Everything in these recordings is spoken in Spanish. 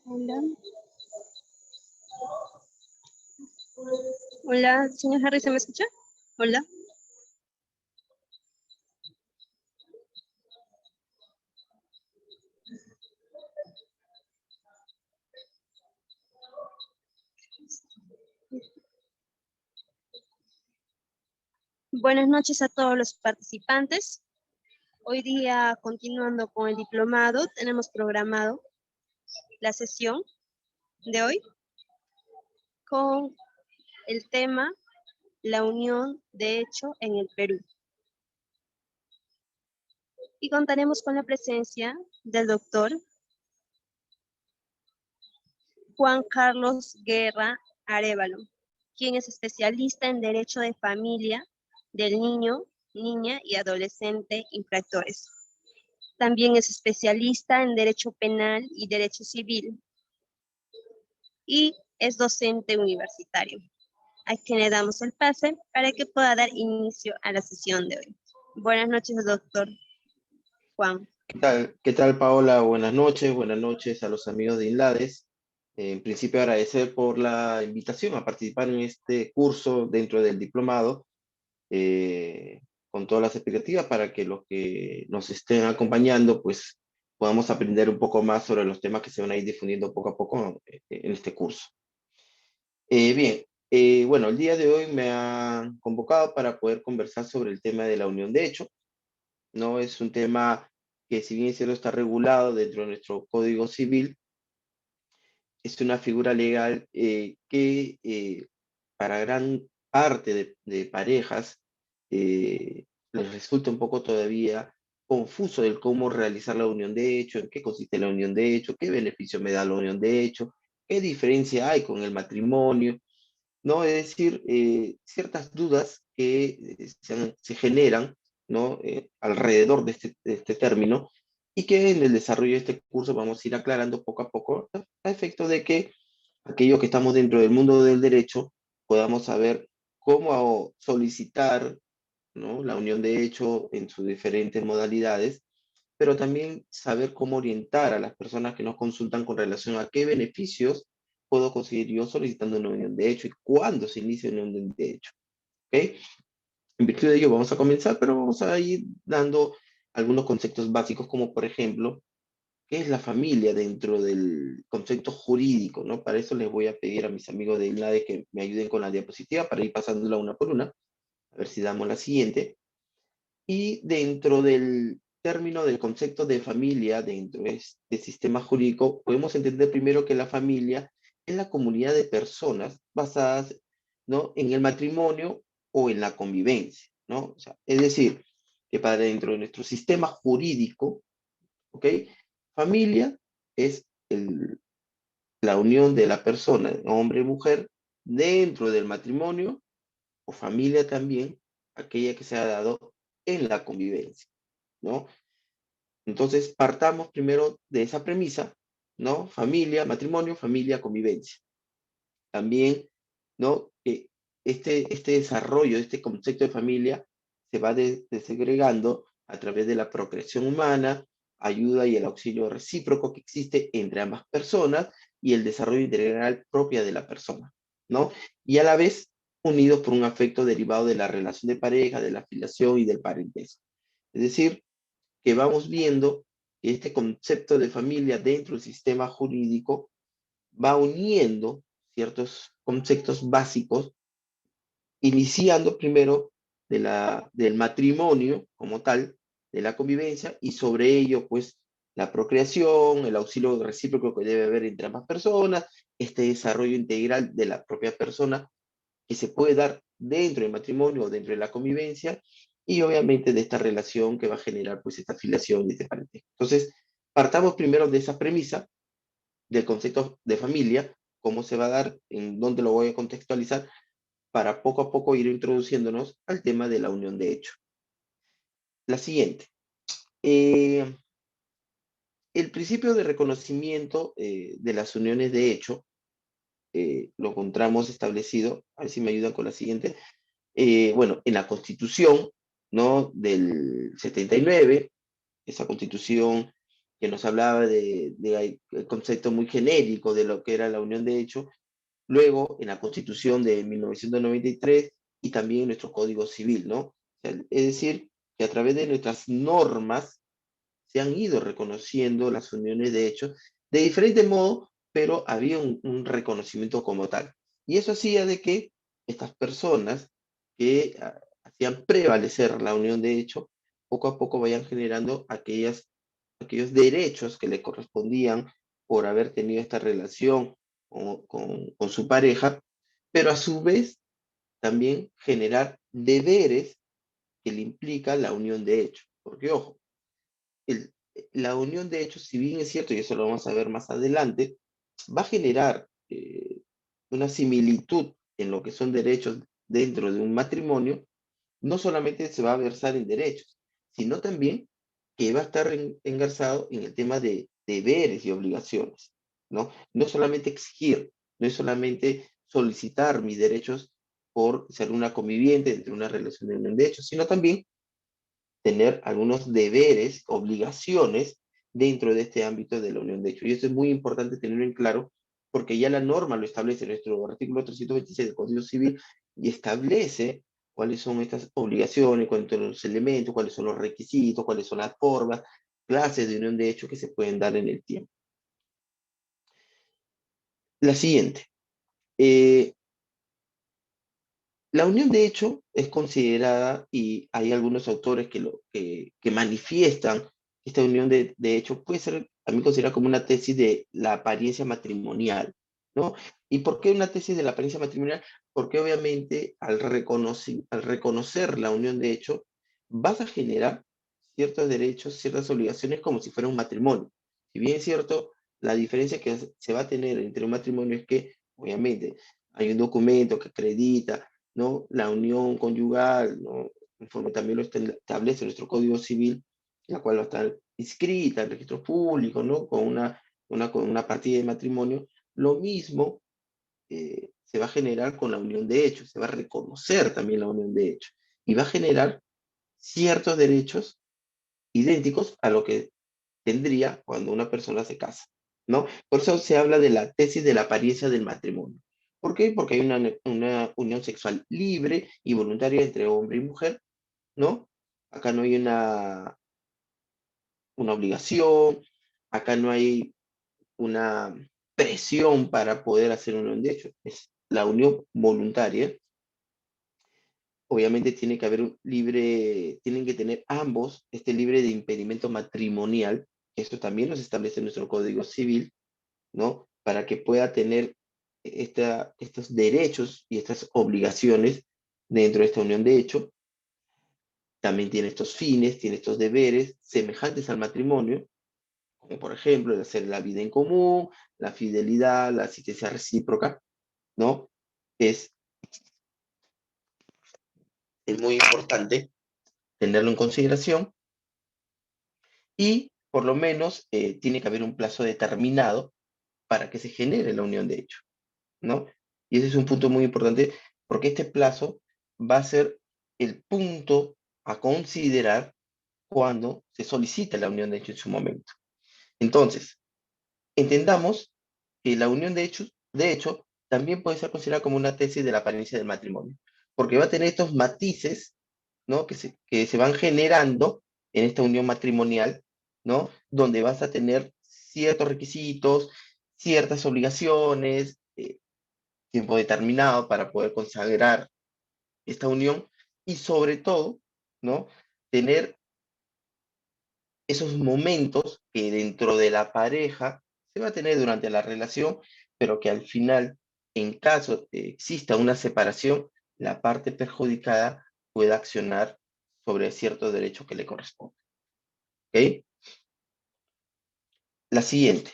Hola. Hola, señor Harry, ¿se me escucha? Hola. Buenas noches a todos los participantes. Hoy día, continuando con el diplomado, tenemos programado la sesión de hoy con el tema La unión de hecho en el Perú. Y contaremos con la presencia del doctor Juan Carlos Guerra Arévalo, quien es especialista en Derecho de Familia del niño, niña y adolescente infractores. También es especialista en Derecho Penal y Derecho Civil y es docente universitario, a quien le damos el pase para que pueda dar inicio a la sesión de hoy. Buenas noches, doctor Juan. ¿Qué tal, Paola? Buenas noches a los amigos de INLADES. En principio, agradecer por la invitación a participar en este curso dentro del diplomado, con todas las expectativas para que los que nos estén acompañando, pues podamos aprender un poco más sobre los temas que se van a ir difundiendo poco a poco en este curso. Bien, bueno, el día de hoy me han convocado para poder conversar sobre el tema de la unión de hecho. No es un tema que, si bien es cierto, está regulado dentro de nuestro Código Civil, es una figura legal que para gran parte de parejas les resulta un poco todavía confuso el cómo realizar la unión de hecho, en qué consiste la unión de hecho, qué beneficio me da la unión de hecho, qué diferencia hay con el matrimonio, ¿no? Es decir, ciertas dudas que se generan, ¿no? Alrededor de este término y que en el desarrollo de este curso vamos a ir aclarando poco a poco a efecto de que aquellos que estamos dentro del mundo del derecho podamos saber cómo solicitar, ¿no? La unión de hecho en sus diferentes modalidades, pero también saber cómo orientar a las personas que nos consultan con relación a qué beneficios puedo conseguir yo solicitando una unión de hecho y cuándo se inicia una unión de hecho. ¿Ok? En virtud de ello vamos a comenzar, pero vamos a ir dando algunos conceptos básicos, como por ejemplo, ¿qué es la familia dentro del concepto jurídico? ¿No? Para eso les voy a pedir a mis amigos de INLADE que me ayuden con la diapositiva para ir pasándola una por una. A ver si damos la siguiente. Y dentro del término del concepto de familia, dentro de este sistema jurídico, podemos entender primero que la familia es la comunidad de personas basadas, ¿no? En el matrimonio o en la convivencia, ¿no? O sea, es decir, que para dentro de nuestro sistema jurídico, ¿ok? Familia es la unión de la persona, hombre y mujer, dentro del matrimonio, o familia también, aquella que se ha dado en la convivencia, ¿no? Entonces, partamos primero de esa premisa, ¿no? Familia, matrimonio, familia, convivencia. También, ¿no? Que este desarrollo, este concepto de familia, se va desegregando a través de la procreación humana, ayuda y el auxilio recíproco que existe entre ambas personas y el desarrollo integral propia de la persona, ¿no? Y a la vez unidos por un afecto derivado de la relación de pareja, de la afiliación y del parentesco. Es decir, que vamos viendo que este concepto de familia dentro del sistema jurídico va uniendo ciertos conceptos básicos, iniciando primero del matrimonio como tal, de la convivencia, y sobre ello, pues, la procreación, el auxilio recíproco que debe haber entre ambas personas, este desarrollo integral de la propia persona que se puede dar dentro del matrimonio o dentro de la convivencia, y obviamente de esta relación que va a generar pues esta afiliación y este parentesco. Entonces, partamos primero de esa premisa del concepto de familia, cómo se va a dar, en dónde lo voy a contextualizar, para poco a poco ir introduciéndonos al tema de la unión de hecho. La siguiente. El principio de reconocimiento de las uniones de hecho lo encontramos establecido, a ver si me ayudan con la siguiente, bueno, en la Constitución, ¿no? Del 79, esa Constitución que nos hablaba de el concepto muy genérico de lo que era la unión de hecho, luego en la Constitución de 1993 y también en nuestro Código Civil, ¿no? O sea, es decir, que a través de nuestras normas se han ido reconociendo las uniones de hecho de diferente modo, pero había un reconocimiento como tal. Y eso hacía de que estas personas que hacían prevalecer la unión de hecho, poco a poco vayan generando aquellos derechos que le correspondían por haber tenido esta relación con su pareja, pero a su vez también generar deberes que le implica la unión de hecho. Porque, ojo, el- la unión de hechos, si bien es cierto, y eso lo vamos a ver más adelante, va a generar una similitud en lo que son derechos dentro de un matrimonio, no solamente se va a versar en derechos, sino también que va a estar engarzado en el tema de deberes y obligaciones, ¿no? No solamente exigir, no es solamente solicitar mis derechos por ser una conviviente entre una relación de unión de hechos, sino también tener algunos deberes, obligaciones dentro de este ámbito de la unión de hecho. Y eso es muy importante tenerlo en claro porque ya la norma lo establece en nuestro artículo 326 del Código Civil y establece cuáles son estas obligaciones, cuáles son los elementos, cuáles son los requisitos, cuáles son las formas, clases de unión de hecho que se pueden dar en el tiempo. La siguiente. Eh, La unión, de hecho, es considerada, y hay algunos autores que manifiestan que esta unión de hecho puede ser también considerada como una tesis de la apariencia matrimonial, ¿no? ¿Y por qué una tesis de la apariencia matrimonial? Porque obviamente al reconocer la unión de hecho, vas a generar ciertos derechos, ciertas obligaciones como si fuera un matrimonio. Si bien es cierto, la diferencia que se va a tener entre un matrimonio es que, obviamente, hay un documento que acredita, ¿no? La unión conyugal, ¿no? Conforme también lo establece nuestro Código Civil, la cual va a estar inscrita en registro público, ¿no? Con una partida de matrimonio, lo mismo se va a generar con la unión de hechos, se va a reconocer también la unión de hechos y va a generar ciertos derechos idénticos a lo que tendría cuando una persona se casa, ¿no? Por eso se habla de la tesis de la apariencia del matrimonio. ¿Por qué? Porque hay una unión sexual libre y voluntaria entre hombre y mujer, ¿no? Acá no hay una obligación, acá no hay una presión para poder hacer una unión de hecho, es la unión voluntaria. Obviamente tiene que haber un libre, tienen que tener ambos este libre de impedimento matrimonial, que esto también nos establece nuestro Código Civil, ¿no? Para que pueda tener estos derechos y estas obligaciones dentro de esta unión de hecho. También tiene estos fines, tiene estos deberes semejantes al matrimonio, como por ejemplo el hacer la vida en común, la fidelidad, la asistencia recíproca, ¿no? Es, es muy importante tenerlo en consideración y por lo menos tiene que haber un plazo determinado para que se genere la unión de hecho, ¿no? Y ese es un punto muy importante porque este plazo va a ser el punto a considerar cuando se solicita la unión de hecho en su momento. Entonces, entendamos que la unión de hecho, también puede ser considerada como una tesis de la apariencia del matrimonio, porque va a tener estos matices, ¿no? Que se van generando en esta unión matrimonial, ¿no? Donde vas a tener ciertos requisitos, ciertas obligaciones, tiempo determinado para poder consagrar esta unión y sobre todo, ¿no? Tener esos momentos que dentro de la pareja se va a tener durante la relación, pero que al final, en caso de exista una separación, la parte perjudicada pueda accionar sobre cierto derecho que le corresponde. ¿Ok? La siguiente.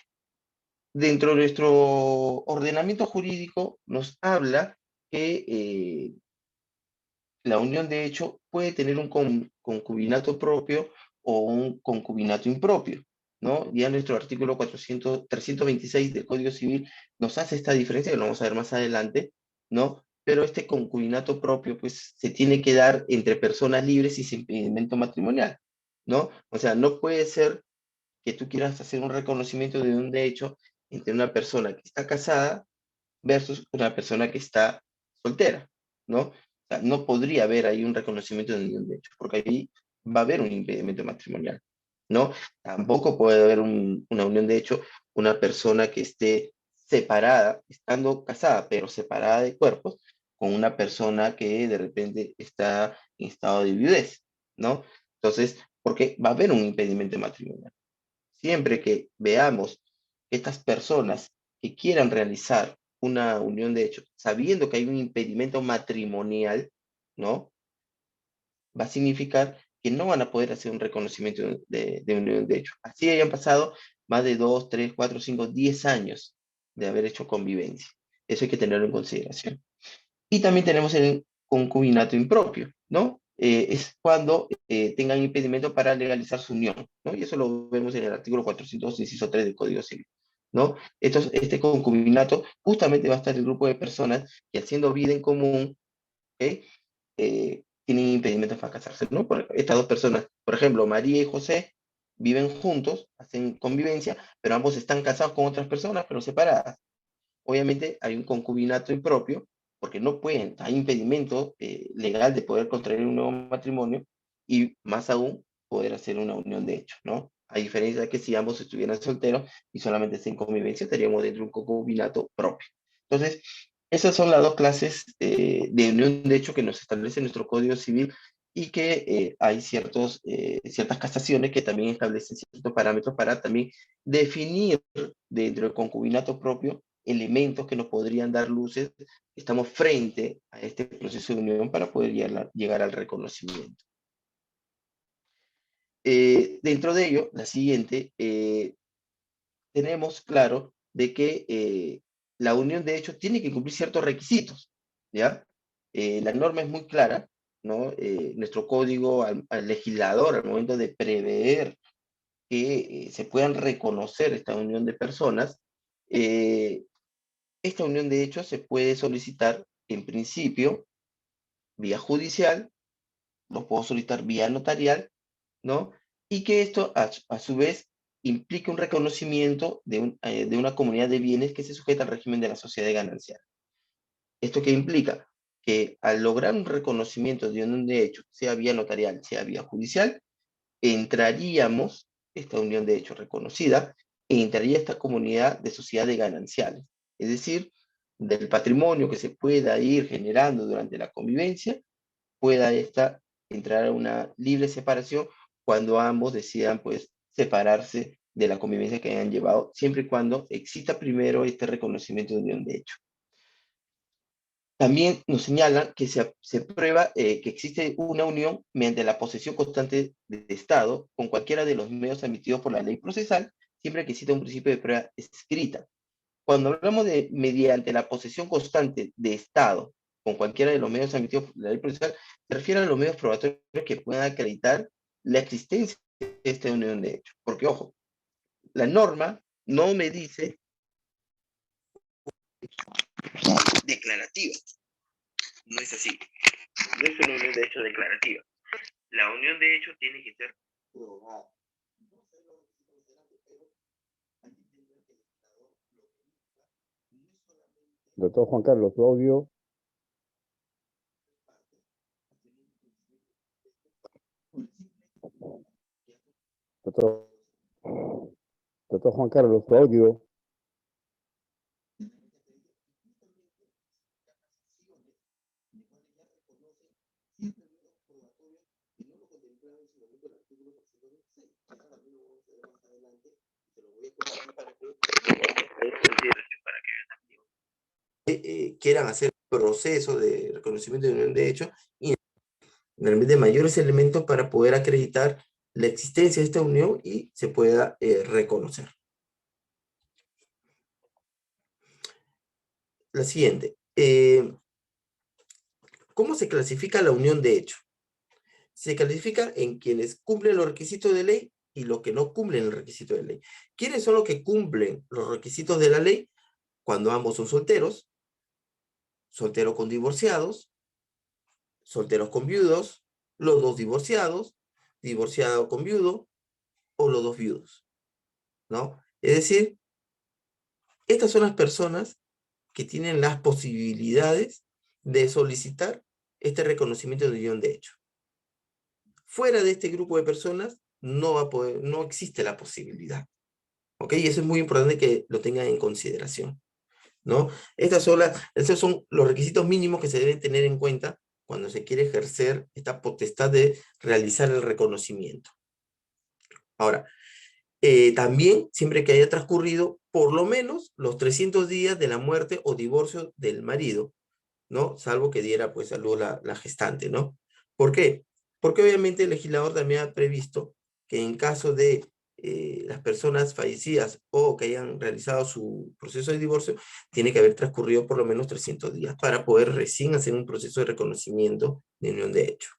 Dentro de nuestro ordenamiento jurídico nos habla que la unión de hecho puede tener un concubinato propio o un concubinato impropio, ¿no? Ya nuestro artículo 326 del Código Civil nos hace esta diferencia, que lo vamos a ver más adelante, ¿no? Pero este concubinato propio, pues, se tiene que dar entre personas libres y sin impedimento matrimonial, ¿no? O sea, no puede ser que tú quieras hacer un reconocimiento de un derecho entre una persona que está casada versus una persona que está soltera, ¿no? O sea, no podría haber ahí un reconocimiento de ningún derecho, porque ahí va a haber un impedimento matrimonial, ¿no? Tampoco puede haber una unión de hecho, una persona que esté separada, estando casada, pero separada de cuerpos, con una persona que de repente está en estado de viudez, ¿no? Entonces, porque va a haber un impedimento matrimonial. Siempre que veamos que estas personas que quieran realizar una unión de hecho, sabiendo que hay un impedimento matrimonial, ¿no? Va a significar que no van a poder hacer un reconocimiento de unión de hecho. Así hayan pasado más de 2, 3, 4, 5, 10 años de haber hecho convivencia. Eso hay que tenerlo en consideración. Y también tenemos el concubinato impropio, ¿no? Es cuando tengan impedimento para legalizar su unión, ¿no? Y eso lo vemos en el artículo 402, inciso 3 del Código Civil, ¿no? Este concubinato justamente va a estar el grupo de personas que haciendo vida en común, ¿ok? Tienen impedimentos para casarse, ¿no? Estas dos personas, por ejemplo, María y José, viven juntos, hacen convivencia, pero ambos están casados con otras personas, pero separadas. Obviamente hay un concubinato impropio, porque no pueden, hay impedimento legal de poder contraer un nuevo matrimonio y más aún poder hacer una unión de hecho, ¿no? A diferencia de que si ambos estuvieran solteros y solamente estén en convivencia, estaríamos dentro de un concubinato propio. Entonces, esas son las dos clases de unión de hecho que nos establece nuestro Código Civil y que hay ciertas casaciones que también establecen ciertos parámetros para también definir dentro del concubinato propio elementos que nos podrían dar luces, estamos frente a este proceso de unión para poder llegar al reconocimiento. Dentro de ello, la siguiente, tenemos claro de que la unión de hecho tiene que cumplir ciertos requisitos, ¿ya? La norma es muy clara, ¿no? Nuestro código al legislador, al momento de prever que se puedan reconocer esta unión de personas, esta unión de hecho se puede solicitar en principio vía judicial, lo puedo solicitar vía notarial, ¿no? Y que esto a su vez implique un reconocimiento de una comunidad de bienes que se sujeta al régimen de la sociedad ganancial. ¿Esto qué implica? Que al lograr un reconocimiento de unión de hecho, sea vía notarial, sea vía judicial, entraríamos, esta unión de hecho reconocida, entraría esta comunidad de sociedad de gananciales. Es decir, del patrimonio que se pueda ir generando durante la convivencia, pueda esta entrar a una libre separación cuando ambos decidan pues separarse de la convivencia que hayan llevado, siempre y cuando exista primero este reconocimiento de unión de hecho. También nos señalan que se prueba que existe una unión mediante la posesión constante de Estado con cualquiera de los medios admitidos por la ley procesal, siempre que exista un principio de prueba escrita. Cuando hablamos de mediante la posesión constante de Estado con cualquiera de los medios admitidos por la ley procesal, se refiere a los medios probatorios que puedan acreditar la existencia de esta unión de hecho. Porque, ojo, la norma no me dice declarativa. No es así. No es una unión de hecho declarativa. La unión de hecho tiene que ser probada. Doctor Juan Carlos, su audio. Doctor Juan Carlos, su audio. Quieran hacer proceso de reconocimiento de unión de hecho y de mayores elementos para poder acreditar la existencia de esta unión y se pueda reconocer. La siguiente. ¿Cómo se clasifica la unión de hecho? Se clasifica en quienes cumplen los requisitos de ley y los que no cumplen el requisito de ley. ¿Quiénes son los que cumplen los requisitos de la ley? Cuando ambos son solteros, solteros con divorciados, solteros con viudos, los dos divorciados, divorciado con viudo o los dos viudos. ¿no? Es decir, estas son las personas que tienen las posibilidades de solicitar este reconocimiento de unión de hecho. Fuera de este grupo de personas no va a poder, no existe la posibilidad. ¿Ok? Y eso es muy importante que lo tengan en consideración, ¿no? Estos son los requisitos mínimos que se deben tener en cuenta cuando se quiere ejercer esta potestad de realizar el reconocimiento. Ahora, también, siempre que haya transcurrido por lo menos los 300 días de la muerte o divorcio del marido, ¿no? Salvo que diera pues a luz la gestante, ¿no? ¿Por qué? Porque obviamente el legislador también ha previsto que en caso de las personas fallecidas o que hayan realizado su proceso de divorcio, tiene que haber transcurrido por lo menos 300 días para poder recién hacer un proceso de reconocimiento de unión de hecho.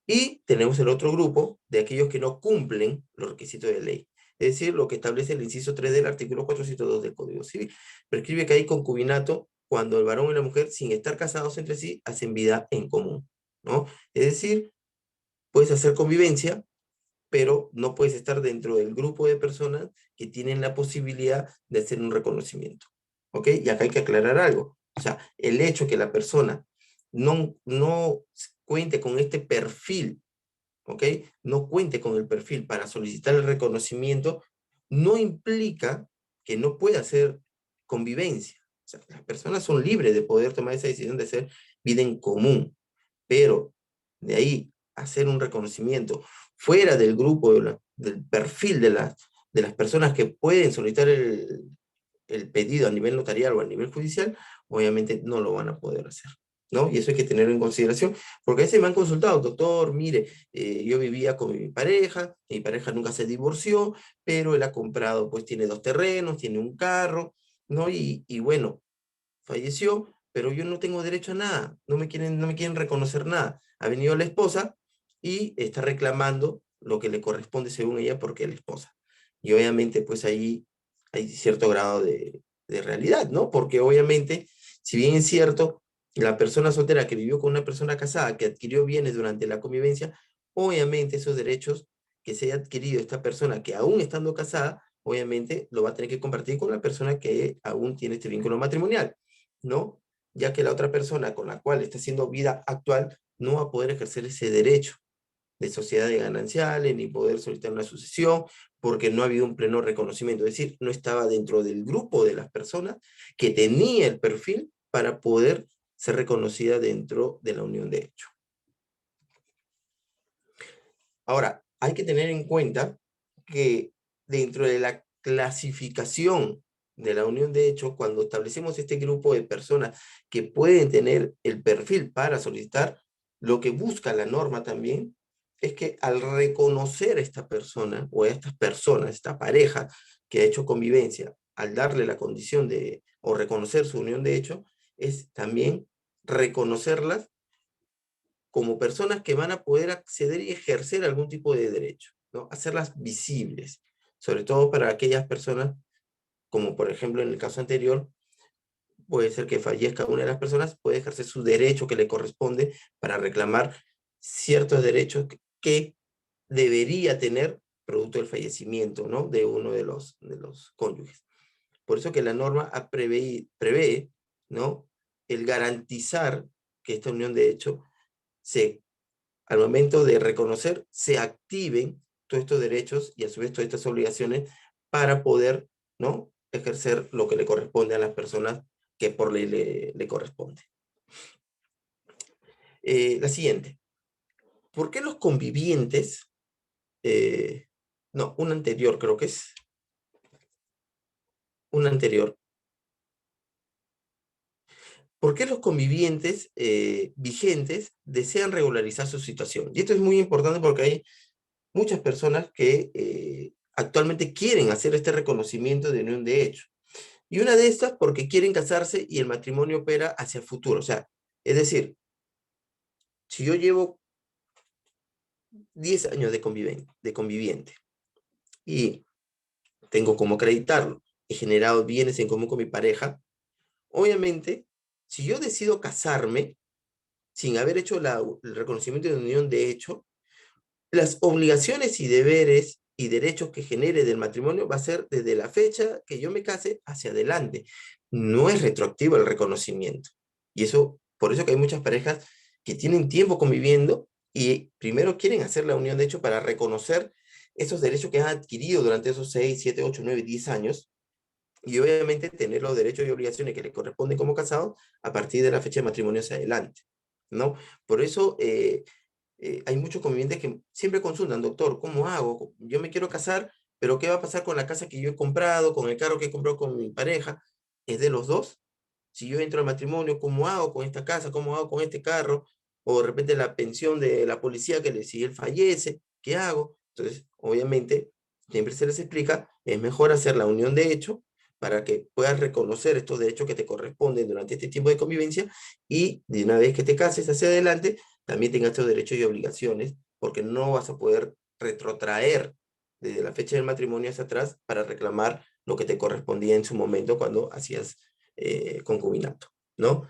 Y tenemos el otro grupo de aquellos que no cumplen los requisitos de ley. Es decir, lo que establece el inciso 3 del artículo 402 del Código Civil. Prescribe que hay concubinato cuando el varón y la mujer, sin estar casados entre sí, hacen vida en común, ¿no? Es decir, puedes hacer convivencia, pero no puedes estar dentro del grupo de personas que tienen la posibilidad de hacer un reconocimiento, ¿ok? Y acá hay que aclarar algo. O sea, el hecho que la persona no cuente con este perfil, ¿ok? No cuente con el perfil para solicitar el reconocimiento, no implica que no pueda hacer convivencia. O sea, las personas son libres de poder tomar esa decisión de hacer vida en común, pero de ahí hacer un reconocimiento fuera del grupo, del perfil de las personas que pueden solicitar el pedido a nivel notarial o a nivel judicial, obviamente no lo van a poder hacer, ¿no? Y eso hay que tenerlo en consideración, porque a veces me han consultado, doctor, mire, yo vivía con mi pareja nunca se divorció, pero él ha comprado, pues tiene 2 terrenos, tiene un carro, ¿no? Y bueno, falleció, pero yo no tengo derecho a nada, no me quieren reconocer nada. Ha venido la esposa y está reclamando lo que le corresponde según ella porque es la esposa. Y obviamente pues ahí hay cierto grado de realidad, ¿no? Porque obviamente, si bien es cierto, la persona soltera que vivió con una persona casada, que adquirió bienes durante la convivencia, obviamente esos derechos que se haya adquirido esta persona que aún estando casada, obviamente lo va a tener que compartir con la persona que aún tiene este vínculo matrimonial, ¿no? Ya que la otra persona con la cual está haciendo vida actual no va a poder ejercer ese derecho de sociedades gananciales, ni poder solicitar una sucesión, porque no ha habido un pleno reconocimiento, es decir, no estaba dentro del grupo de las personas que tenía el perfil para poder ser reconocida dentro de la unión de hecho. Ahora, hay que tener en cuenta que dentro de la clasificación de la unión de hecho, cuando establecemos este grupo de personas que pueden tener el perfil para solicitar, lo que busca la norma también es que al reconocer a esta persona o a estas personas, esta pareja que ha hecho convivencia, al darle la condición de o reconocer su unión de hecho, es también reconocerlas como personas que van a poder acceder y ejercer algún tipo de derecho, ¿no? Hacerlas visibles, sobre todo para aquellas personas, como por ejemplo en el caso anterior, puede ser que fallezca una de las personas, puede ejercer su derecho que le corresponde para reclamar ciertos derechos que debería tener producto del fallecimiento, ¿no? De uno de los cónyuges. Por eso que la norma prevé, ¿no? El garantizar que esta unión de hecho al momento de reconocer, se activen todos estos derechos y a su vez todas estas obligaciones para poder, ¿no? Ejercer lo que le corresponde a las personas que por ley le corresponde. La siguiente. ¿Por qué los convivientes, no, una anterior creo que es, una anterior. ¿Por qué los convivientes vigentes desean regularizar su situación? Y esto es muy importante porque hay muchas personas que actualmente quieren hacer este reconocimiento de unión de hecho. Y una de estas porque quieren casarse y el matrimonio opera hacia el futuro. O sea, es decir, si yo llevo 10 años de conviviente y tengo como acreditarlo, he generado bienes en común con mi pareja, obviamente, si yo decido casarme sin haber hecho el reconocimiento de unión de hecho, las obligaciones y deberes y derechos que genere del matrimonio va a ser desde la fecha que yo me case hacia adelante. No es retroactivo el reconocimiento. Y eso, por eso que hay muchas parejas que tienen tiempo conviviendo y primero quieren hacer la unión de hecho para reconocer esos derechos que han adquirido durante esos 6, 7, 8, 9, 10 años y obviamente tener los derechos y obligaciones que le corresponden como casado a partir de la fecha de matrimonio hacia adelante, ¿no? Por eso hay muchos convivientes que siempre consultan, doctor, ¿cómo hago? Yo me quiero casar, pero ¿qué va a pasar con la casa que yo he comprado, con el carro que he comprado con mi pareja? ¿Es de los dos? Si yo entro al matrimonio, ¿cómo hago con esta casa? ¿Cómo hago con este carro? O de repente la pensión de la policía que si él fallece, ¿qué hago? Entonces, obviamente, siempre se les explica, es mejor hacer la unión de hecho para que puedas reconocer estos derechos que te corresponden durante este tiempo de convivencia y de una vez que te cases hacia adelante, también tengas estos derechos y obligaciones, porque no vas a poder retrotraer desde la fecha del matrimonio hacia atrás para reclamar lo que te correspondía en su momento cuando hacías concubinato, ¿no?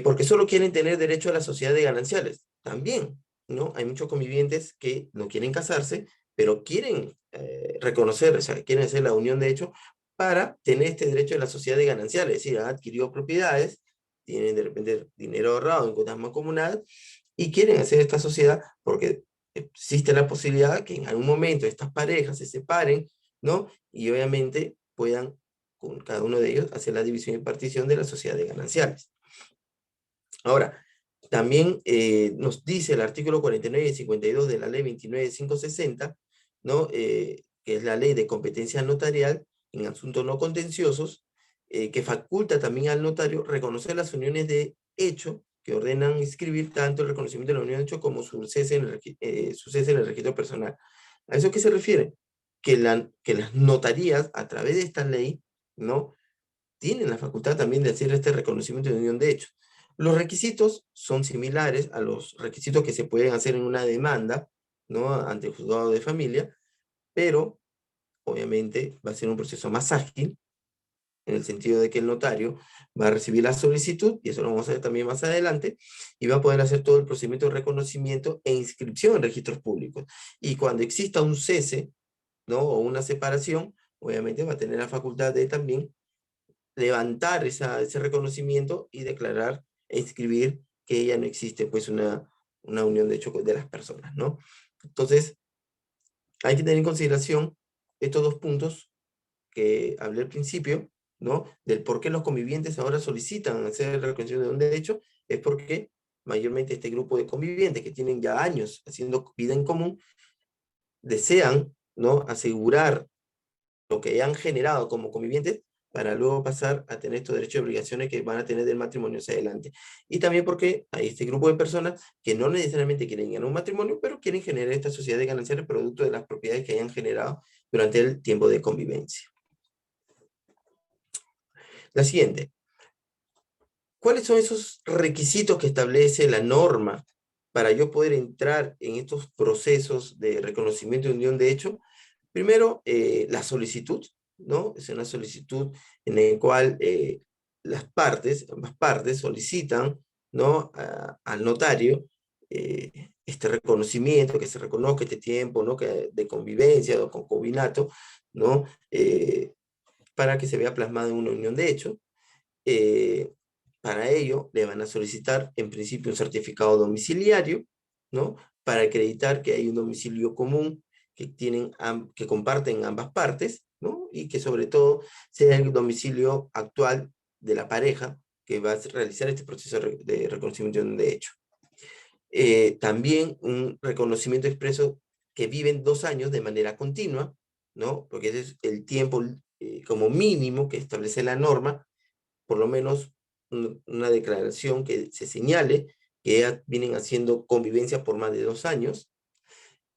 Porque solo quieren tener derecho a la sociedad de gananciales. También, ¿no? Hay muchos convivientes que no quieren casarse, pero quieren reconocer, o sea, quieren hacer la unión de hecho para tener este derecho a la sociedad de gananciales, es decir, han adquirido propiedades, tienen de repente dinero ahorrado en cuotas mancomunadas y quieren hacer esta sociedad porque existe la posibilidad que en algún momento estas parejas se separen, ¿no? Y obviamente puedan con cada uno de ellos hacer la división y partición de la sociedad de gananciales. Ahora, también nos dice el artículo 49 y 52 de la ley 29.560, ¿no? Que es la ley de competencia notarial en asuntos no contenciosos, que faculta también al notario reconocer las uniones de hecho que ordenan inscribir tanto el reconocimiento de la unión de hecho como su cese en el registro personal. ¿A eso qué se refiere? Que las notarías, a través de esta ley, ¿no? Tienen la facultad también de hacer este reconocimiento de unión de hecho. Los requisitos son similares a los requisitos que se pueden hacer en una demanda, ¿no? Ante el juzgado de familia, pero obviamente va a ser un proceso más ágil, en el sentido de que el notario va a recibir la solicitud, y eso lo vamos a ver también más adelante, y va a poder hacer todo el procedimiento de reconocimiento e inscripción en registros públicos. Y cuando exista un cese, ¿no? O una separación, obviamente va a tener la facultad de también levantar ese reconocimiento y declarar e inscribir que ya no existe pues una unión de hecho de las personas, ¿no? Entonces, hay que tener en consideración estos dos puntos que hablé al principio, ¿no? Del por qué los convivientes ahora solicitan hacer el reconocimiento de un derecho, es porque mayormente este grupo de convivientes que tienen ya años haciendo vida en común, desean, ¿no? Asegurar lo que han generado como convivientes para luego pasar a tener estos derechos y obligaciones que van a tener del matrimonio hacia adelante. Y también porque hay este grupo de personas que no necesariamente quieren ir a un matrimonio, pero quieren generar esta sociedad de gananciales producto de las propiedades que hayan generado durante el tiempo de convivencia. La siguiente. ¿Cuáles son esos requisitos que establece la norma para yo poder entrar en estos procesos de reconocimiento de unión de hecho? Primero, la solicitud, ¿no? Es una solicitud en la cual ambas partes solicitan, ¿no? Al notario este reconocimiento, que se reconozca este tiempo, ¿no? De convivencia o concubinato, ¿no? Para que se vea plasmado en una unión de hecho. Para ello, le van a solicitar en principio un certificado domiciliario, ¿no? Para acreditar que hay un domicilio común que comparten ambas partes, ¿no? Y que sobre todo sea el domicilio actual de la pareja que va a realizar este proceso de reconocimiento de hecho. También un reconocimiento expreso que viven 2 años de manera continua, ¿no? Porque ese es el tiempo como mínimo que establece la norma, por lo menos una declaración que se señale que ya vienen haciendo convivencia por más de 2 años,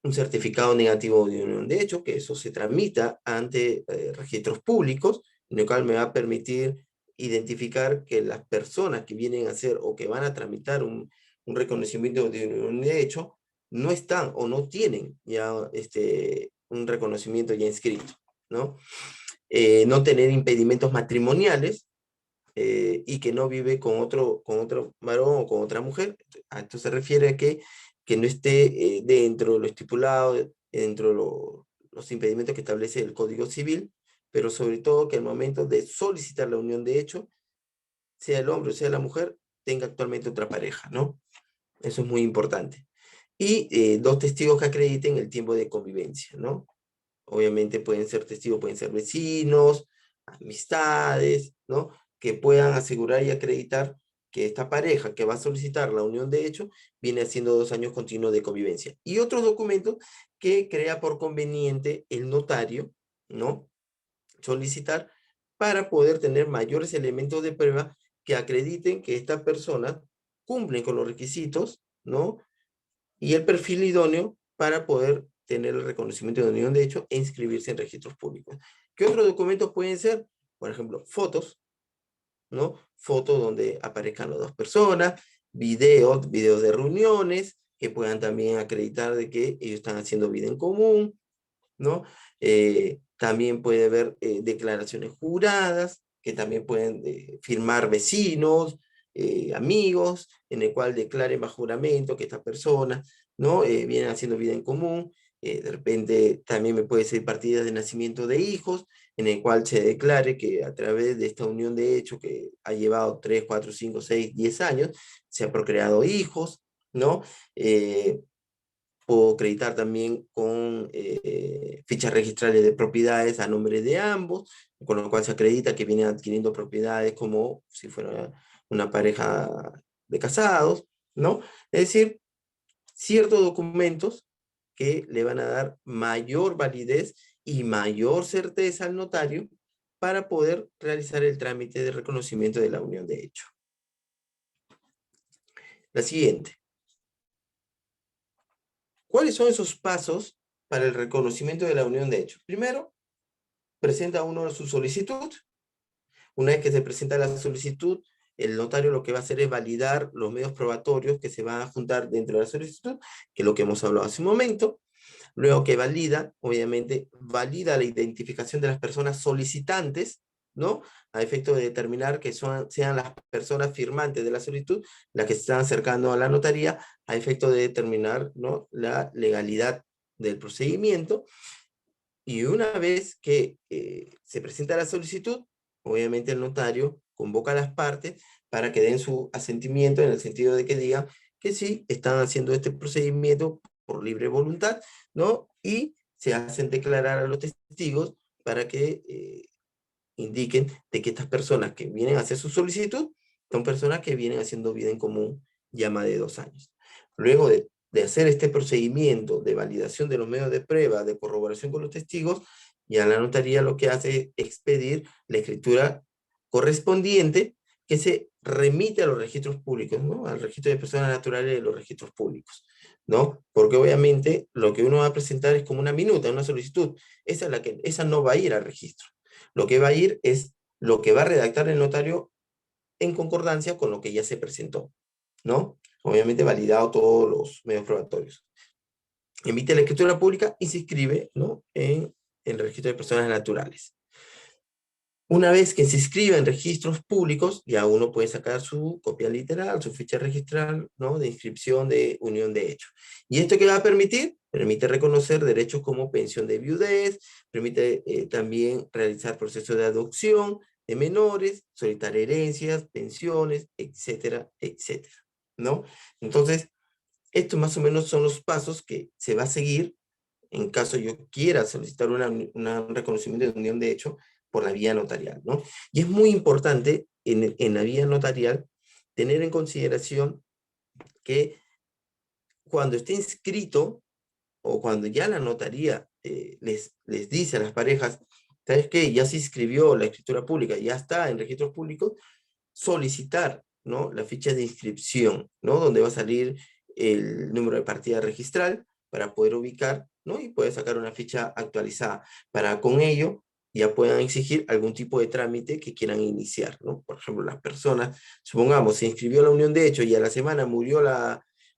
un certificado negativo de unión de hecho, que eso se tramita ante registros públicos, en el cual me va a permitir identificar que las personas que vienen a hacer o que van a tramitar un reconocimiento de unión de hecho no están o no tienen ya un reconocimiento ya inscrito, ¿no? No tener impedimentos matrimoniales, y que no vive con otro varón o con otra mujer. A esto se refiere a que no esté dentro de lo estipulado dentro de los impedimentos que establece el Código Civil, pero sobre todo que al momento de solicitar la unión de hecho, sea el hombre o sea la mujer, tenga actualmente otra pareja, ¿no? Eso es muy importante. Y 2 testigos que acrediten el tiempo de convivencia, ¿no? Obviamente pueden ser testigos, pueden ser vecinos, amistades, ¿no? Que puedan asegurar y acreditar que esta pareja que va a solicitar la unión de hecho viene haciendo 2 años continuos de convivencia. Y otros documentos que crea por conveniente el notario, ¿no? Solicitar para poder tener mayores elementos de prueba que acrediten que estas personas cumplen con los requisitos, ¿no? Y el perfil idóneo para poder tener el reconocimiento de unión de hecho e inscribirse en registros públicos. ¿Qué otros documentos pueden ser? Por ejemplo, fotos, ¿no? Fotos donde aparezcan las 2 personas, videos de reuniones, que puedan también acreditar de que ellos están haciendo vida en común, ¿no? También puede haber declaraciones juradas, que también pueden firmar vecinos, amigos, en el cual declaren bajo juramento que estas personas, ¿no? Vienen haciendo vida en común. De repente también me puede ser partidas de nacimiento de hijos, en el cual se declare que a través de esta unión de hecho que ha llevado 3, 4, 5, 6, 10 años, se han procreado hijos, ¿no? Puedo acreditar también con fichas registrales de propiedades a nombre de ambos, con lo cual se acredita que vienen adquiriendo propiedades como si fuera una pareja de casados, ¿no? Es decir, ciertos documentos que le van a dar mayor validez y mayor certeza al notario para poder realizar el trámite de reconocimiento de la unión de hecho. La siguiente. ¿Cuáles son esos pasos para el reconocimiento de la unión de hecho? Primero, presenta uno su solicitud. Una vez que se presenta la solicitud, el notario lo que va a hacer es validar los medios probatorios que se van a juntar dentro de la solicitud, que es lo que hemos hablado hace un momento. Luego que valida, obviamente, valida la identificación de las personas solicitantes, ¿no? A efecto de determinar que sean las personas firmantes de la solicitud las que se están acercando a la notaría, a efecto de determinar, ¿no? La legalidad del procedimiento. Y una vez que se presenta la solicitud, obviamente el notario convoca a las partes para que den su asentimiento en el sentido de que digan que sí, están haciendo este procedimiento por libre voluntad, ¿no? Y se hacen declarar a los testigos para que indiquen de que estas personas que vienen a hacer su solicitud son personas que vienen haciendo vida en común ya más de 2 años. Luego de hacer este procedimiento de validación de los medios de prueba, de corroboración con los testigos, ya la notaría lo que hace es expedir la escritura correspondiente que se remite a los registros públicos, ¿no? Al registro de personas naturales de los registros públicos, ¿no? Porque obviamente lo que uno va a presentar es como una minuta, una solicitud. Esa no va a ir al registro. Lo que va a ir es lo que va a redactar el notario en concordancia con lo que ya se presentó, ¿no? Obviamente validado todos los medios probatorios. Emite la escritura pública y se inscribe, ¿no? En el registro de personas naturales. Una vez que se inscribe en registros públicos, ya uno puede sacar su copia literal, su ficha registral, ¿no? De inscripción de unión de hecho. ¿Y esto qué va a permitir? Permite reconocer derechos como pensión de viudez, permite también realizar procesos de adopción de menores, solicitar herencias, pensiones, etcétera, etcétera, ¿no? Entonces, estos más o menos son los pasos que se va a seguir en caso yo quiera solicitar un reconocimiento de unión de hecho por la vía notarial, ¿no? Y es muy importante en la vía notarial tener en consideración que cuando esté inscrito o cuando ya la notaría les dice a las parejas, ¿sabes qué? Ya se inscribió la escritura pública, ya está en registros públicos, solicitar, ¿no? La ficha de inscripción, ¿no? Donde va a salir el número de partida registral para poder ubicar, ¿no? Y poder sacar una ficha actualizada. Para con ello ya puedan exigir algún tipo de trámite que quieran iniciar, ¿no? Por ejemplo, las personas, supongamos, se inscribió a la unión de hecho y a la semana murió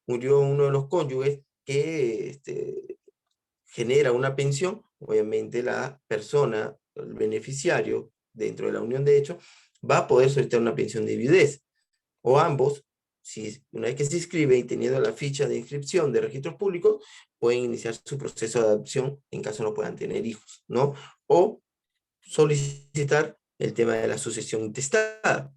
uno de los cónyuges que genera una pensión, obviamente la persona, el beneficiario dentro de la unión de hecho, va a poder solicitar una pensión de viudez, o ambos una vez que se inscribe y teniendo la ficha de inscripción de registros públicos, pueden iniciar su proceso de adopción en caso no puedan tener hijos, ¿no? O solicitar el tema de la sucesión intestada,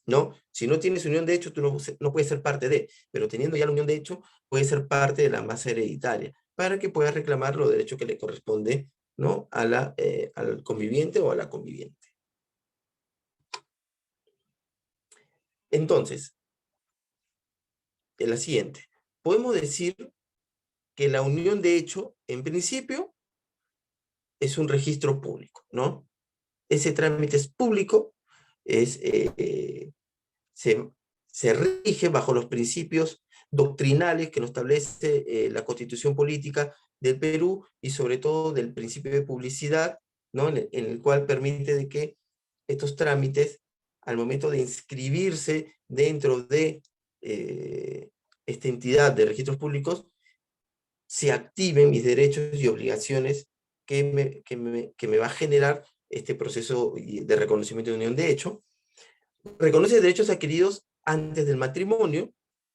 ¿no? Si no tienes unión de hecho, tú no puedes ser parte de, pero teniendo ya la unión de hecho, puedes ser parte de la masa hereditaria, para que puedas reclamar los derechos que le corresponde, ¿no? Al conviviente o a la conviviente. Entonces, en la siguiente, podemos decir que la unión de hecho, en principio, es un registro público, ¿no? Ese trámite es público, se rige bajo los principios doctrinales que nos establece la Constitución Política del Perú y sobre todo del principio de publicidad, ¿no? En el cual permite de que estos trámites, al momento de inscribirse dentro de esta entidad de registros públicos, se activen mis derechos y obligaciones que me va a generar este proceso de reconocimiento de unión de hecho. Reconoce derechos adquiridos antes del matrimonio,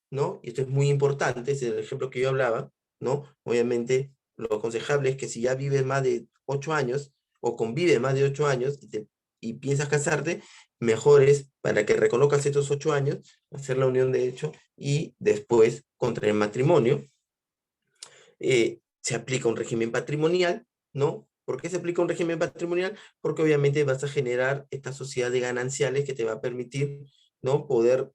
¿no? Y esto es muy importante, es el ejemplo que yo hablaba, ¿no? Obviamente, lo aconsejable es que si ya vives más de 8 años, o convives más de 8 años, y piensas casarte, mejor es, para que reconozcas estos 8 años, hacer la unión de hecho, y después contraer matrimonio. Se aplica un régimen patrimonial, ¿no? ¿Por qué se aplica un régimen patrimonial? Porque obviamente vas a generar esta sociedad de gananciales que te va a permitir, ¿no? Poder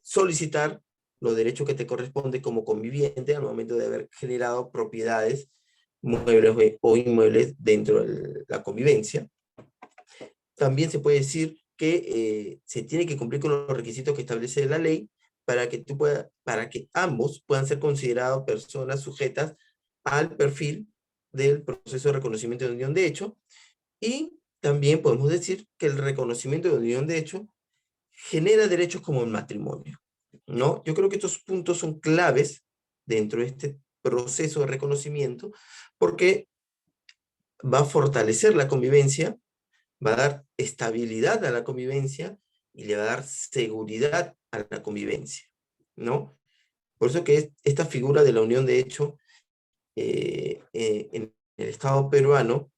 solicitar los derechos que te corresponde como conviviente al momento de haber generado propiedades, muebles o inmuebles dentro de la convivencia. También se puede decir que se tiene que cumplir con los requisitos que establece la ley para que ambos puedan ser considerados personas sujetas al perfil del proceso de reconocimiento de unión de hecho, y también podemos decir que el reconocimiento de unión de hecho genera derechos como el matrimonio, ¿no? Yo creo que estos puntos son claves dentro de este proceso de reconocimiento, porque va a fortalecer la convivencia, va a dar estabilidad a la convivencia y le va a dar seguridad a la convivencia, ¿no? Por eso que esta figura de la unión de hecho en el Estado peruano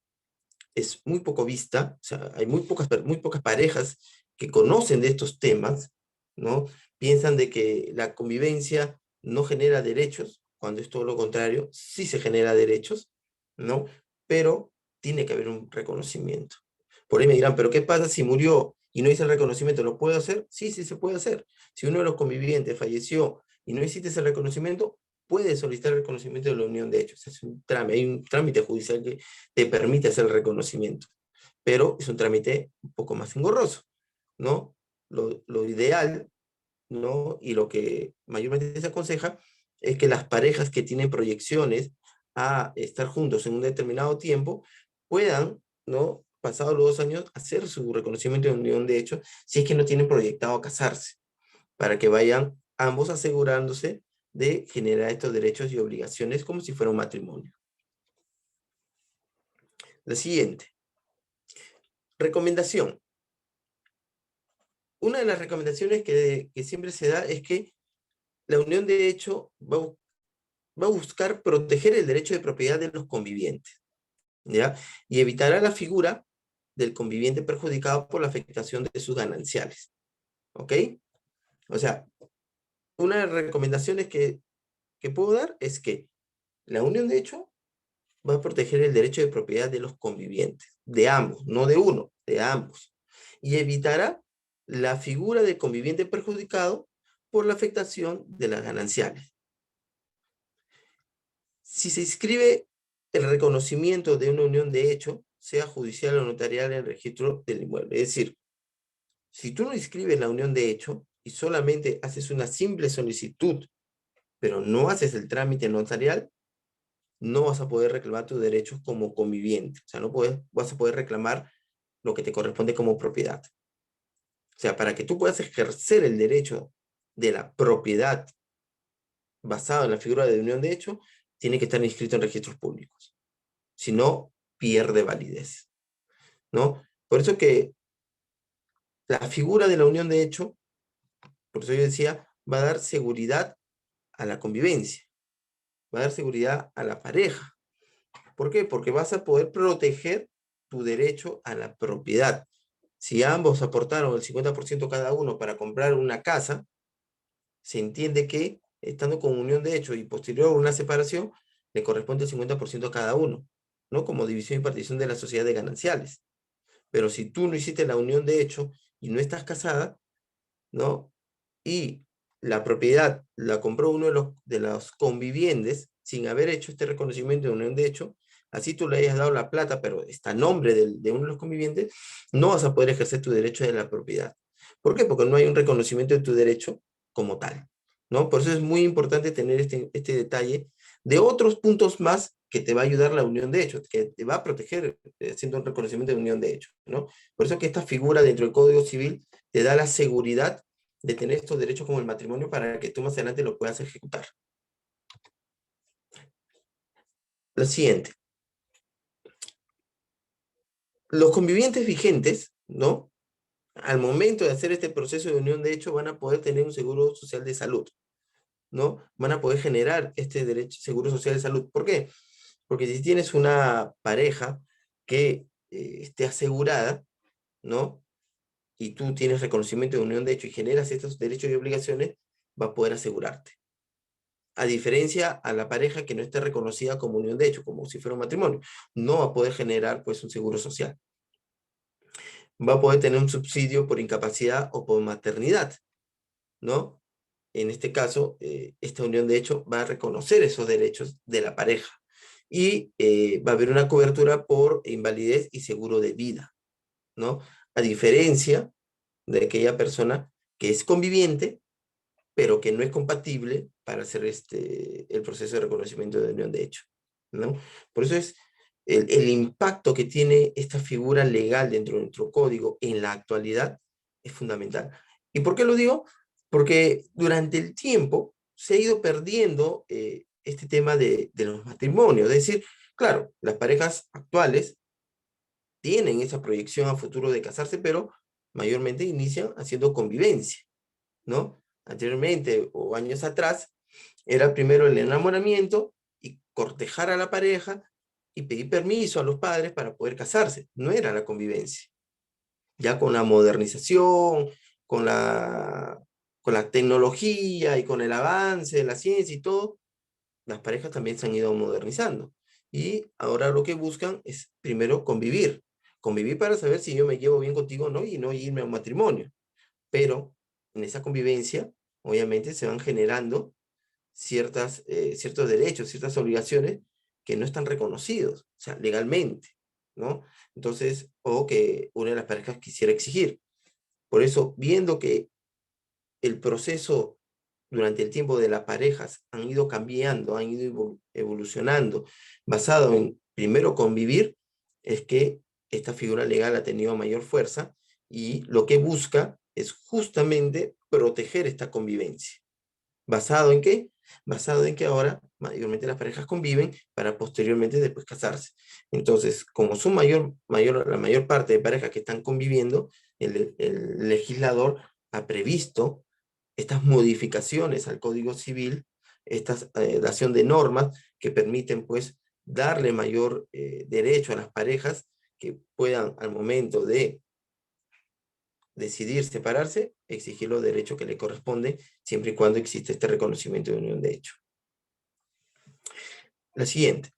es muy poco vista, o sea, hay muy pocas parejas que conocen de estos temas, ¿no? Piensan de que la convivencia no genera derechos, cuando es todo lo contrario, sí se genera derechos, ¿no? Pero tiene que haber un reconocimiento. Por ahí me dirán, ¿pero qué pasa si murió y no hice el reconocimiento? ¿Lo puedo hacer? Sí, sí se puede hacer. Si uno de los convivientes falleció y no hiciste ese reconocimiento, puedes solicitar el reconocimiento de la unión de hechos. Hay un trámite judicial que te permite hacer el reconocimiento, pero es un trámite un poco más engorroso, ¿no? Lo ideal, ¿no? Y lo que mayormente se aconseja es que las parejas que tienen proyecciones a estar juntos en un determinado tiempo puedan, ¿no? Pasados los 2 años, hacer su reconocimiento de unión de hecho, si es que no tienen proyectado casarse, para que vayan ambos asegurándose de generar estos derechos y obligaciones como si fuera un matrimonio. La siguiente. Recomendación. Una de las recomendaciones que siempre se da es que la unión de hecho va a buscar proteger el derecho de propiedad de los convivientes, ¿ya? Y evitará la figura del conviviente perjudicado por la afectación de sus gananciales, ¿ok? O sea, una de las recomendaciones que puedo dar es que la unión de hecho va a proteger el derecho de propiedad de los convivientes, de ambos, no de uno, de ambos, y evitará la figura del conviviente perjudicado por la afectación de las gananciales. Si se inscribe el reconocimiento de una unión de hecho, sea judicial o notarial en el registro del inmueble, es decir, si tú no inscribes la unión de hecho y solamente haces una simple solicitud, pero no haces el trámite notarial, no vas a poder reclamar tus derechos como conviviente. O sea, no vas a poder reclamar lo que te corresponde como propiedad. O sea, para que tú puedas ejercer el derecho de la propiedad basado en la figura de unión de hecho, tiene que estar inscrito en registros públicos. Si no, pierde validez, ¿no? Por eso que la figura de la unión de hecho, por eso yo decía, va a dar seguridad a la convivencia, va a dar seguridad a la pareja. ¿Por qué? Porque vas a poder proteger tu derecho a la propiedad. Si ambos aportaron el 50% cada uno para comprar una casa, se entiende que, estando con unión de hecho y posterior a una separación, le corresponde el 50% a cada uno, ¿no? Como división y partición de la sociedad de gananciales. Pero si tú no hiciste la unión de hecho y no estás casada, ¿no? Y la propiedad la compró uno de los convivientes sin haber hecho este reconocimiento de unión de hecho, así tú le hayas dado la plata, pero está a nombre de uno de los convivientes, no vas a poder ejercer tu derecho de la propiedad. ¿Por qué? Porque no hay un reconocimiento de tu derecho como tal, ¿no? Por eso es muy importante tener este detalle de otros puntos más que te va a ayudar la unión de hechos, que te va a proteger haciendo un reconocimiento de unión de hechos, ¿no? Por eso que esta figura dentro del Código Civil te da la seguridad de tener estos derechos como el matrimonio para que tú más adelante lo puedas ejecutar. Lo siguiente. Los convivientes vigentes, ¿no? Al momento de hacer este proceso de unión de hecho van a poder tener un seguro social de salud, ¿no? Van a poder generar este derecho seguro social de salud. ¿Por qué? Porque si tienes una pareja que esté asegurada, ¿no? Y tú tienes reconocimiento de unión de hecho y generas estos derechos y obligaciones, va a poder asegurarte. A diferencia a la pareja que no esté reconocida como unión de hecho, como si fuera un matrimonio, no va a poder generar pues un seguro social. Va a poder tener un subsidio por incapacidad o por maternidad, ¿no? En este caso, esta unión de hecho va a reconocer esos derechos de la pareja y va a haber una cobertura por invalidez y seguro de vida, ¿no? A diferencia de aquella persona que es conviviente, pero que no es compatible para hacer el proceso de reconocimiento de unión de hecho, ¿no? Por eso es el impacto que tiene esta figura legal dentro de nuestro código en la actualidad es fundamental. ¿Y por qué lo digo? Porque durante el tiempo se ha ido perdiendo este tema de los matrimonios. Es decir, claro, las parejas actuales tienen esa proyección a futuro de casarse, pero mayormente inician haciendo convivencia, ¿no? Anteriormente o años atrás, era primero el enamoramiento y cortejar a la pareja y pedir permiso a los padres para poder casarse. No era la convivencia. Ya con la modernización, con la tecnología y con el avance de la ciencia y todo, las parejas también se han ido modernizando. Y ahora lo que buscan es primero convivir. Convivir para saber si yo me llevo bien contigo o no y no irme a un matrimonio. Pero en esa convivencia, obviamente, se van generando ciertos derechos, ciertas obligaciones que no están reconocidos, o sea, legalmente, ¿no? Entonces, o que una de las parejas quisiera exigir. Por eso, viendo que el proceso durante el tiempo de las parejas han ido cambiando, han ido evolucionando, basado en primero convivir, es que esta figura legal ha tenido mayor fuerza y lo que busca es justamente proteger esta convivencia. ¿Basado en qué? Basado en que ahora mayormente las parejas conviven para posteriormente después casarse. Entonces, como son la mayor parte de parejas que están conviviendo, el legislador ha previsto estas modificaciones al Código Civil, esta dación de normas que permiten pues darle mayor derecho a las parejas que puedan al momento de decidir separarse, exigir los derechos que le corresponden, siempre y cuando existe este reconocimiento de unión de hecho. La siguiente.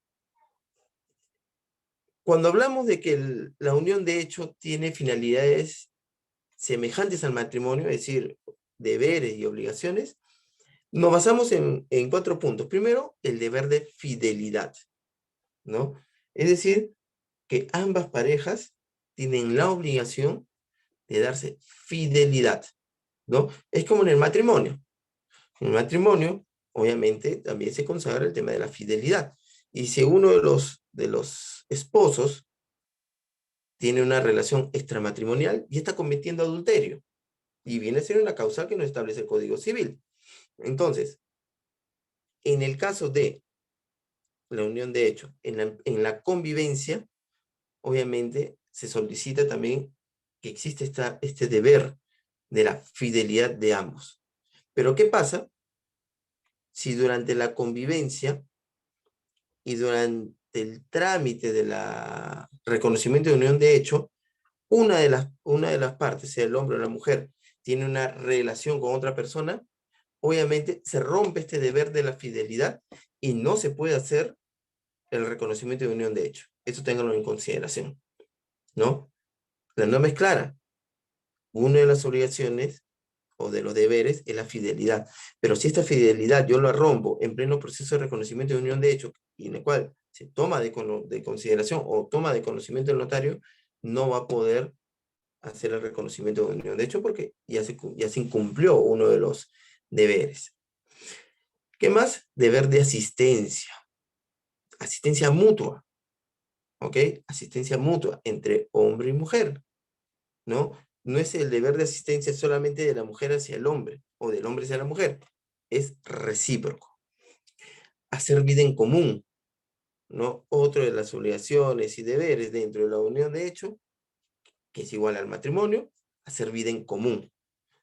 Cuando hablamos de que la unión de hecho tiene finalidades semejantes al matrimonio, es decir, deberes y obligaciones, nos basamos en 4 puntos. Primero, el deber de fidelidad, ¿no? Es decir, que ambas parejas tienen la obligación de darse fidelidad, ¿no? Es como en el matrimonio. En el matrimonio, obviamente, también se consagra el tema de la fidelidad. Y si uno de los esposos tiene una relación extramatrimonial y está cometiendo adulterio, y viene a ser una causa que no establece el Código Civil. Entonces, en el caso de la unión de hecho, en la convivencia, obviamente se solicita también que existe este deber de la fidelidad de ambos. Pero ¿qué pasa si durante la convivencia y durante el trámite de la reconocimiento de unión de hecho, una de las partes, sea el hombre o la mujer, tiene una relación con otra persona? Obviamente se rompe este deber de la fidelidad y no se puede hacer el reconocimiento de unión de hecho. Eso ténganlo en consideración, ¿no? La norma es clara. Una de las obligaciones o de los deberes es la fidelidad. Pero si esta fidelidad yo la rompo en pleno proceso de reconocimiento de unión de hecho, y en el cual se toma de consideración o toma de conocimiento el notario, no va a poder hacer el reconocimiento de unión de hecho porque ya se incumplió uno de los deberes. ¿Qué más? Deber de asistencia. Asistencia mutua. ¿Ok? Asistencia mutua entre hombre y mujer. ¿No? No es el deber de asistencia solamente de la mujer hacia el hombre o del hombre hacia la mujer. Es recíproco. Hacer vida en común, ¿no? Otra de las obligaciones y deberes dentro de la unión de hecho, que es igual al matrimonio, hacer vida en común,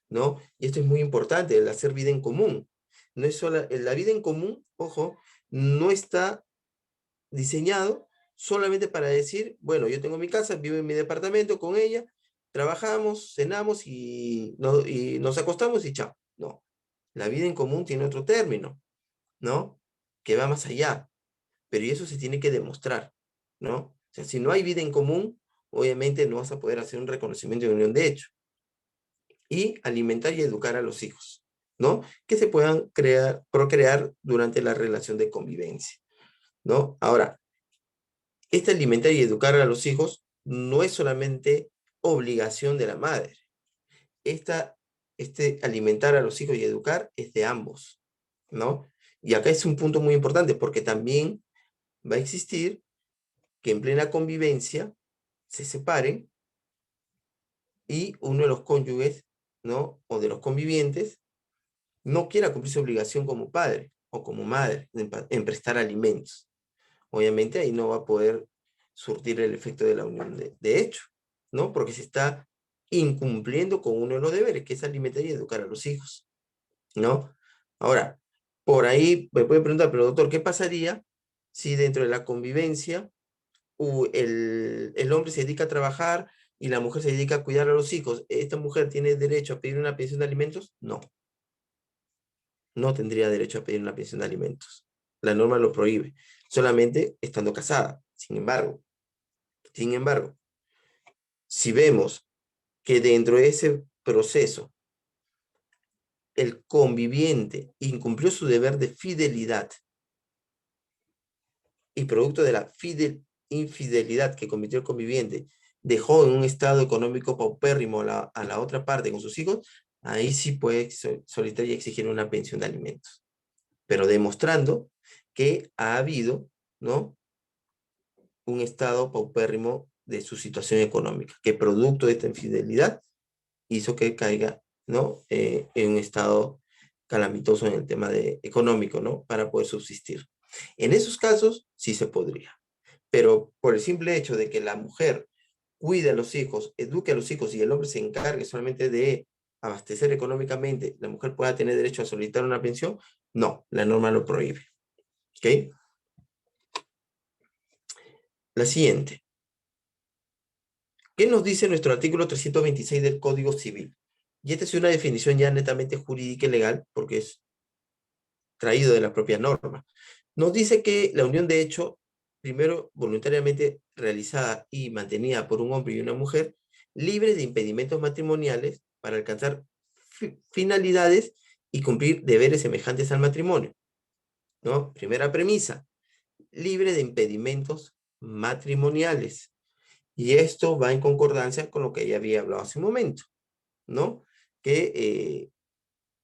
¿no? Y esto es muy importante, el hacer vida en común. No es solo, la vida en común, ojo, no está diseñado solamente para decir, bueno, yo tengo mi casa, vivo en mi departamento con ella, trabajamos, cenamos y nos acostamos y chao. No, la vida en común tiene otro término, ¿no? Que va más allá, pero eso se tiene que demostrar, ¿no? O sea, si no hay vida en común, obviamente no vas a poder hacer un reconocimiento de unión de hecho. Y alimentar y educar a los hijos, ¿no? Que se puedan procrear durante la relación de convivencia, ¿no? Ahora, este alimentar y educar a los hijos no es solamente obligación de la madre. Este alimentar a los hijos y educar es de ambos, ¿no? Y acá es un punto muy importante porque también va a existir que en plena convivencia se separen y uno de los cónyuges, ¿no? O de los convivientes no quiera cumplir su obligación como padre o como madre en prestar alimentos. Obviamente ahí no va a poder surtir el efecto de la unión de hecho, ¿no? Porque se está incumpliendo con uno de los deberes, que es alimentar y educar a los hijos, ¿no? Ahora, por ahí me puede preguntar, pero doctor, ¿qué pasaría si dentro de la convivencia el hombre se dedica a trabajar y la mujer se dedica a cuidar a los hijos? ¿Esta mujer tiene derecho a pedir una pensión de alimentos? No. No tendría derecho a pedir una pensión de alimentos. La norma lo prohíbe, solamente estando casada. Sin embargo, si vemos que dentro de ese proceso el conviviente incumplió su deber de fidelidad y producto de la infidelidad que cometió el conviviente dejó en un estado económico paupérrimo a la otra parte con sus hijos, ahí sí puede solicitar y exigir una pensión de alimentos. Pero demostrando que ha habido, ¿no?, un estado paupérrimo de su situación económica, que producto de esta infidelidad hizo que caiga, ¿no?, en un estado calamitoso en el tema económico, ¿no?, para poder subsistir. En esos casos sí se podría, pero por el simple hecho de que la mujer cuide a los hijos, eduque a los hijos y el hombre se encargue solamente de abastecer económicamente, la mujer pueda tener derecho a solicitar una pensión, no, la norma lo prohíbe. ¿Ok? La siguiente. ¿Qué nos dice nuestro artículo 326 del Código Civil? Y esta es una definición ya netamente jurídica y legal, porque es traído de la propia norma. Nos dice que la unión de hecho, primero voluntariamente realizada y mantenida por un hombre y una mujer, libre de impedimentos matrimoniales para alcanzar finalidades y cumplir deberes semejantes al matrimonio, ¿no? Primera premisa, libre de impedimentos matrimoniales. Y esto va en concordancia con lo que ya había hablado hace un momento, ¿no? Que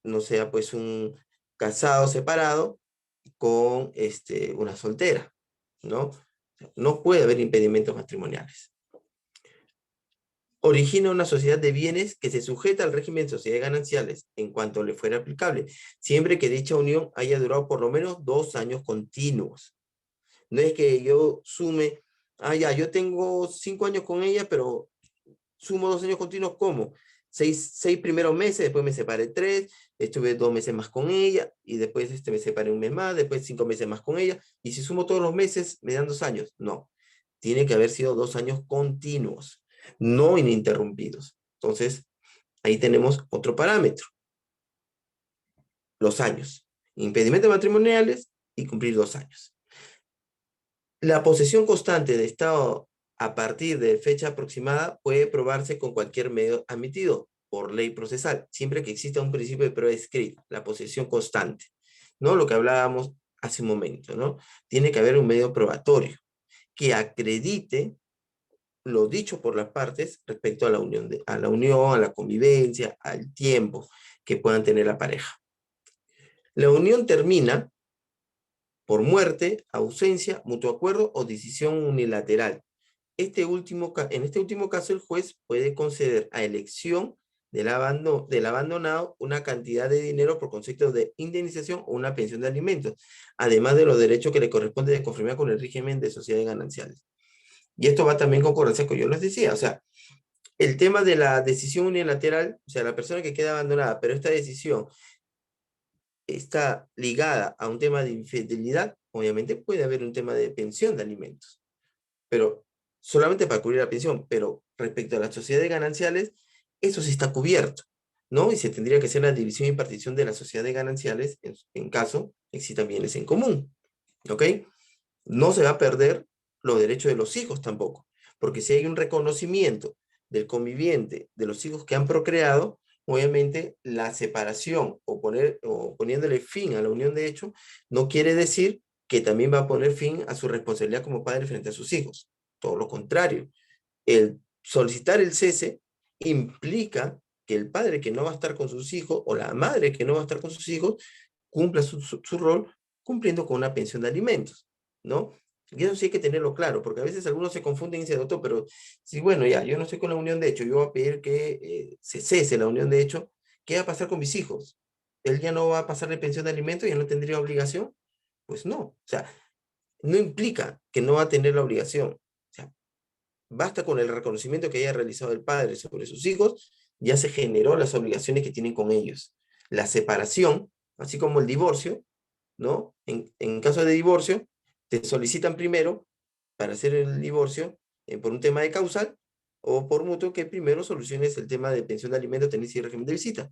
no sea pues un casado separado con una soltera, ¿no? No puede haber impedimentos matrimoniales. Origina una sociedad de bienes que se sujeta al régimen de sociedades gananciales en cuanto le fuera aplicable, siempre que dicha unión haya durado por lo menos 2 años continuos. No es que yo sume, ya, yo tengo 5 años con ella, pero sumo 2 años continuos, ¿cómo? seis primeros meses, después me separé 3, estuve 2 meses más con ella, y después me separé 1 mes más, después 5 meses más con ella, y si sumo todos los meses, me dan 2 años. No, tiene que haber sido 2 años continuos, no ininterrumpidos. Entonces, ahí tenemos otro parámetro. Los años. Impedimentos matrimoniales y cumplir 2 años. La posesión constante de estado a partir de fecha aproximada puede probarse con cualquier medio admitido por ley procesal, siempre que exista un principio de prueba escrita, la posesión constante, ¿no? Lo que hablábamos hace un momento, ¿no? Tiene que haber un medio probatorio que acredite lo dicho por las partes respecto a la unión, a la convivencia, al tiempo que puedan tener la pareja. La unión termina por muerte, ausencia, mutuo acuerdo o decisión unilateral. En este último caso, el juez puede conceder a elección del abandonado una cantidad de dinero por concepto de indemnización o una pensión de alimentos, además de los derechos que le corresponde de conformidad con el régimen de sociedades gananciales. Y esto va también con concordancia con yo les decía, o sea, el tema de la decisión unilateral, o sea, la persona que queda abandonada, pero esta decisión está ligada a un tema de infidelidad, obviamente puede haber un tema de pensión de alimentos, pero solamente para cubrir la pensión, pero respecto a las sociedades gananciales, eso sí está cubierto, ¿no? Y se tendría que hacer la división y partición de las sociedades gananciales en caso existan bienes en común, ¿ok? No se va a perder los derechos de los hijos tampoco, porque si hay un reconocimiento del conviviente de los hijos que han procreado, obviamente la separación o poniéndole fin a la unión de hecho no quiere decir que también va a poner fin a su responsabilidad como padre frente a sus hijos. Todo lo contrario. El solicitar el cese implica que el padre que no va a estar con sus hijos o la madre que no va a estar con sus hijos cumpla su rol cumpliendo con una pensión de alimentos, ¿no? Y eso sí hay que tenerlo claro, porque a veces algunos se confunden y dicen, doctor, pero si bueno, ya, yo no estoy con la unión de hecho, yo voy a pedir que se cese la unión de hecho, ¿qué va a pasar con mis hijos? ¿Él ya no va a pasarle pensión de alimentos, ya no tendría obligación? Pues no, o sea, no implica que no va a tener la obligación. O sea, basta con el reconocimiento que haya realizado el padre sobre sus hijos, ya se generó las obligaciones que tienen con ellos. La separación, así como el divorcio, ¿no? En caso de divorcio, te solicitan primero para hacer el divorcio por un tema de causal o por mutuo que primero soluciones el tema de pensión de alimentos, tenencia y régimen de visita.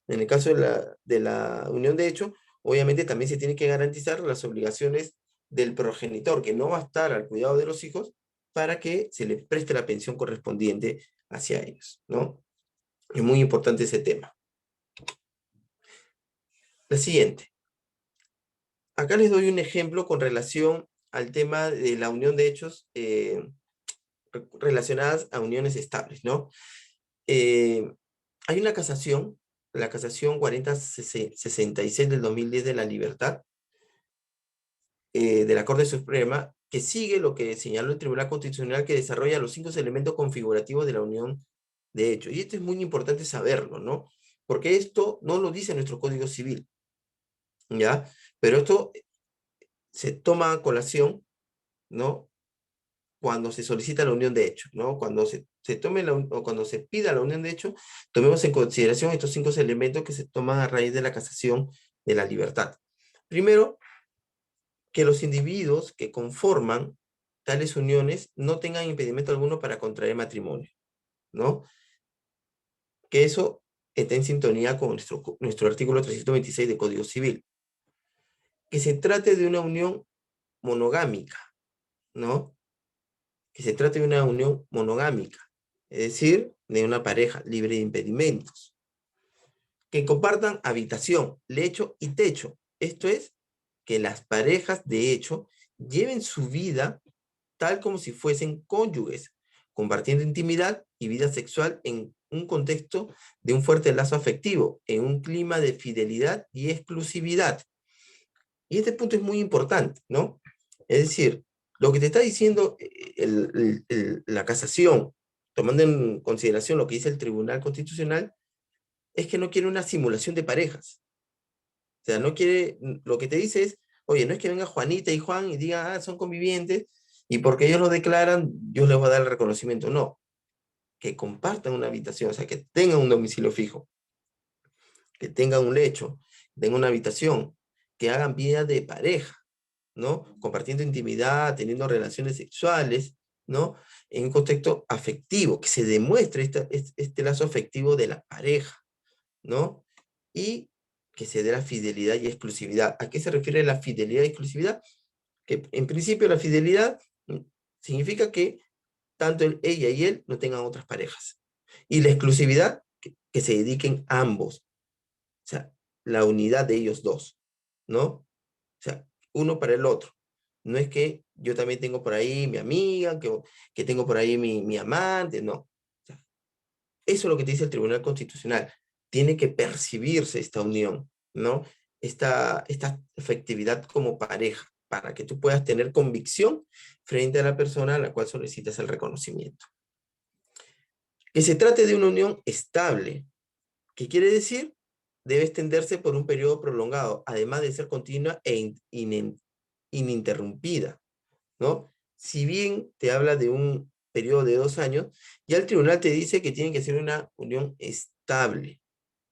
En el caso de la unión de hecho, obviamente también se tiene que garantizar las obligaciones del progenitor, que no va a estar al cuidado de los hijos, para que se les preste la pensión correspondiente hacia ellos, ¿no? Es muy importante ese tema. La siguiente. Acá les doy un ejemplo con relación al tema de la unión de hechos relacionadas a uniones estables, ¿no? Hay una casación, la casación 4066 del 2010 de la libertad, de la Corte Suprema, que sigue lo que señaló el Tribunal Constitucional, que desarrolla los 5 elementos configurativos de la unión de hecho. Y esto es muy importante saberlo, ¿no? Porque esto no lo dice nuestro Código Civil, ¿ya? Pero esto se toma a colación, ¿no? Cuando se solicita la unión de hecho, ¿no? Cuando se tome o cuando se pida la unión de hecho, tomemos en consideración estos 5 elementos que se toman a raíz de la casación de la libertad. Primero, que los individuos que conforman tales uniones no tengan impedimento alguno para contraer matrimonio, ¿no? Que eso esté en sintonía con nuestro artículo 326 del Código Civil. Que se trate de una unión monogámica, ¿no? Que se trate de una unión monogámica, es decir, de una pareja libre de impedimentos. Que compartan habitación, lecho y techo. Esto es, que las parejas de hecho lleven su vida tal como si fuesen cónyuges, compartiendo intimidad y vida sexual en un contexto de un fuerte lazo afectivo, en un clima de fidelidad y exclusividad. Y este punto es muy importante, ¿no? Es decir, lo que te está diciendo la casación, tomando en consideración lo que dice el Tribunal Constitucional, es que no quiere una simulación de parejas. O sea, no quiere, lo que te dice es, oye, no es que venga Juanita y Juan y digan, son convivientes, y porque ellos lo declaran, yo les voy a dar el reconocimiento. No. que compartan una habitación, o sea, que tengan un domicilio fijo, que tengan un lecho, tengan una habitación, que hagan vida de pareja, ¿no? Compartiendo intimidad, teniendo relaciones sexuales, ¿no? En un contexto afectivo, que se demuestre este lazo afectivo de la pareja, ¿no? Y que se dé la fidelidad y exclusividad. ¿A qué se refiere la fidelidad y exclusividad? Que en principio la fidelidad significa que tanto ella y él no tengan otras parejas. Y la exclusividad, que se dediquen ambos. O sea, la unidad de ellos dos, ¿no? O sea, uno para el otro. No es que yo también tengo por ahí mi amiga, que tengo por ahí mi amante, no. O sea, eso es lo que te dice el Tribunal Constitucional. Tiene que percibirse esta unión, ¿no? Esta efectividad como pareja, para que tú puedas tener convicción frente a la persona a la cual solicitas el reconocimiento. Que se trate de una unión estable. ¿Qué quiere decir? Debe extenderse por un periodo prolongado, además de ser continua e ininterrumpida, ¿no? Si bien te habla de un periodo de 2 años, ya el tribunal te dice que tiene que ser una unión estable,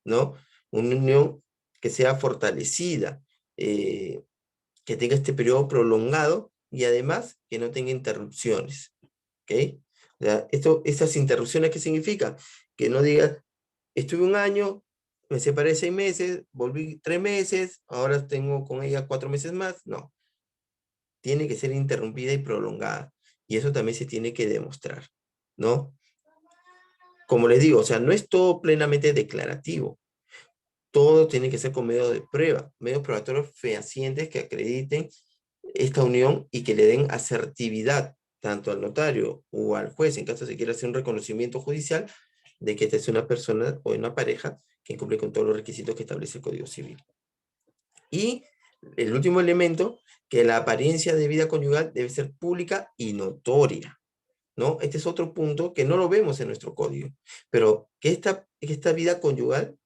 ¿no? Una unión que sea fortalecida, que tenga este periodo prolongado y además que no tenga interrupciones, ¿ok? O sea, estas interrupciones, ¿qué significa? Que no digas, estuve 1 año, me separé 6 meses, volví 3 meses, ahora tengo con ella 4 meses más. No. Tiene que ser interrumpida y prolongada. Y eso también se tiene que demostrar, ¿no? Como les digo, o sea, no es todo plenamente declarativo. Todo tiene que ser con medios de prueba, medios probatorios fehacientes que acrediten esta unión y que le den asertividad tanto al notario o al juez, en caso se quiera hacer un reconocimiento judicial, de que esta es una persona o una pareja que cumple con todos los requisitos que establece el Código Civil. Y el último elemento, que la apariencia de vida conyugal debe ser pública y notoria, ¿no? Este es otro punto que no lo vemos en nuestro código, pero que esta vida conyugal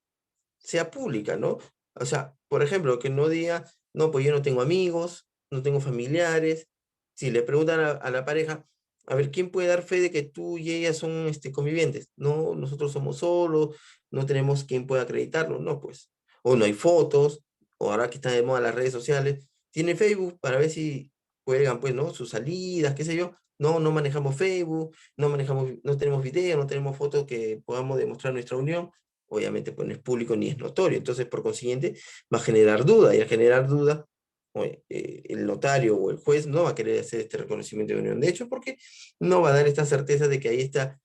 sea pública, ¿no? O sea, por ejemplo, que no diga, no, pues yo no tengo amigos, no tengo familiares. Si le preguntan a la pareja, a ver, ¿quién puede dar fe de que tú y ella son convivientes? No, nosotros somos solos, no tenemos quien pueda acreditarlo, no, pues. O no hay fotos, o ahora que están de moda las redes sociales, tiene Facebook para ver si juegan, pues, ¿no? Sus salidas, qué sé yo. No, no manejamos Facebook, no tenemos video, no tenemos fotos que podamos demostrar nuestra unión. Obviamente pues no es público ni es notorio, entonces por consiguiente va a generar duda, y al generar duda, el notario o el juez no va a querer hacer este reconocimiento de unión de hecho porque no va a dar esta certeza de que ahí está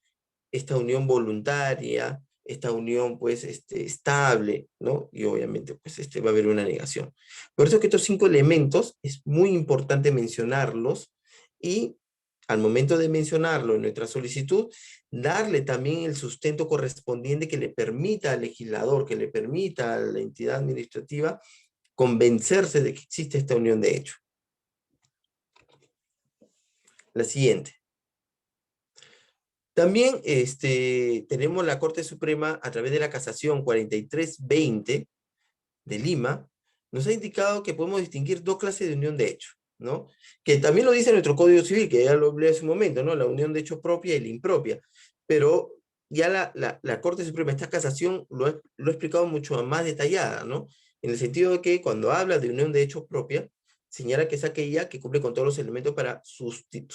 esta unión voluntaria, esta unión pues estable, ¿no? Y obviamente pues va a haber una negación. Por eso que estos 5 elementos es muy importante mencionarlos y al momento de mencionarlo en nuestra solicitud, darle también el sustento correspondiente que le permita al legislador, que le permita a la entidad administrativa convencerse de que existe esta unión de hecho. La siguiente. También tenemos la Corte Suprema a través de la casación 4320 de Lima, nos ha indicado que podemos distinguir 2 clases de unión de hecho, ¿no? Que también lo dice nuestro Código Civil, que ya lo hablé hace un momento, ¿no? La unión de hecho propia y la impropia. Pero ya la Corte Suprema, esta casación, lo ha explicado mucho más detallada, ¿no? En el sentido de que cuando habla de unión de hecho propia, señala que es aquella que cumple con todos los elementos para surtir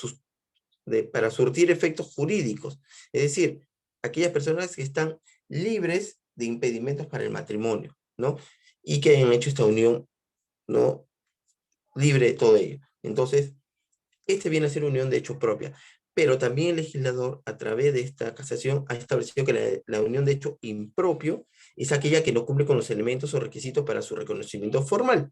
efectos jurídicos. Es decir, aquellas personas que están libres de impedimentos para el matrimonio, ¿no? Y que hayan hecho esta unión, ¿no? Libre de todo ello. Entonces, viene a ser unión de hecho propia. Pero también el legislador, a través de esta casación, ha establecido que la unión de hecho impropio es aquella que no cumple con los elementos o requisitos para su reconocimiento formal.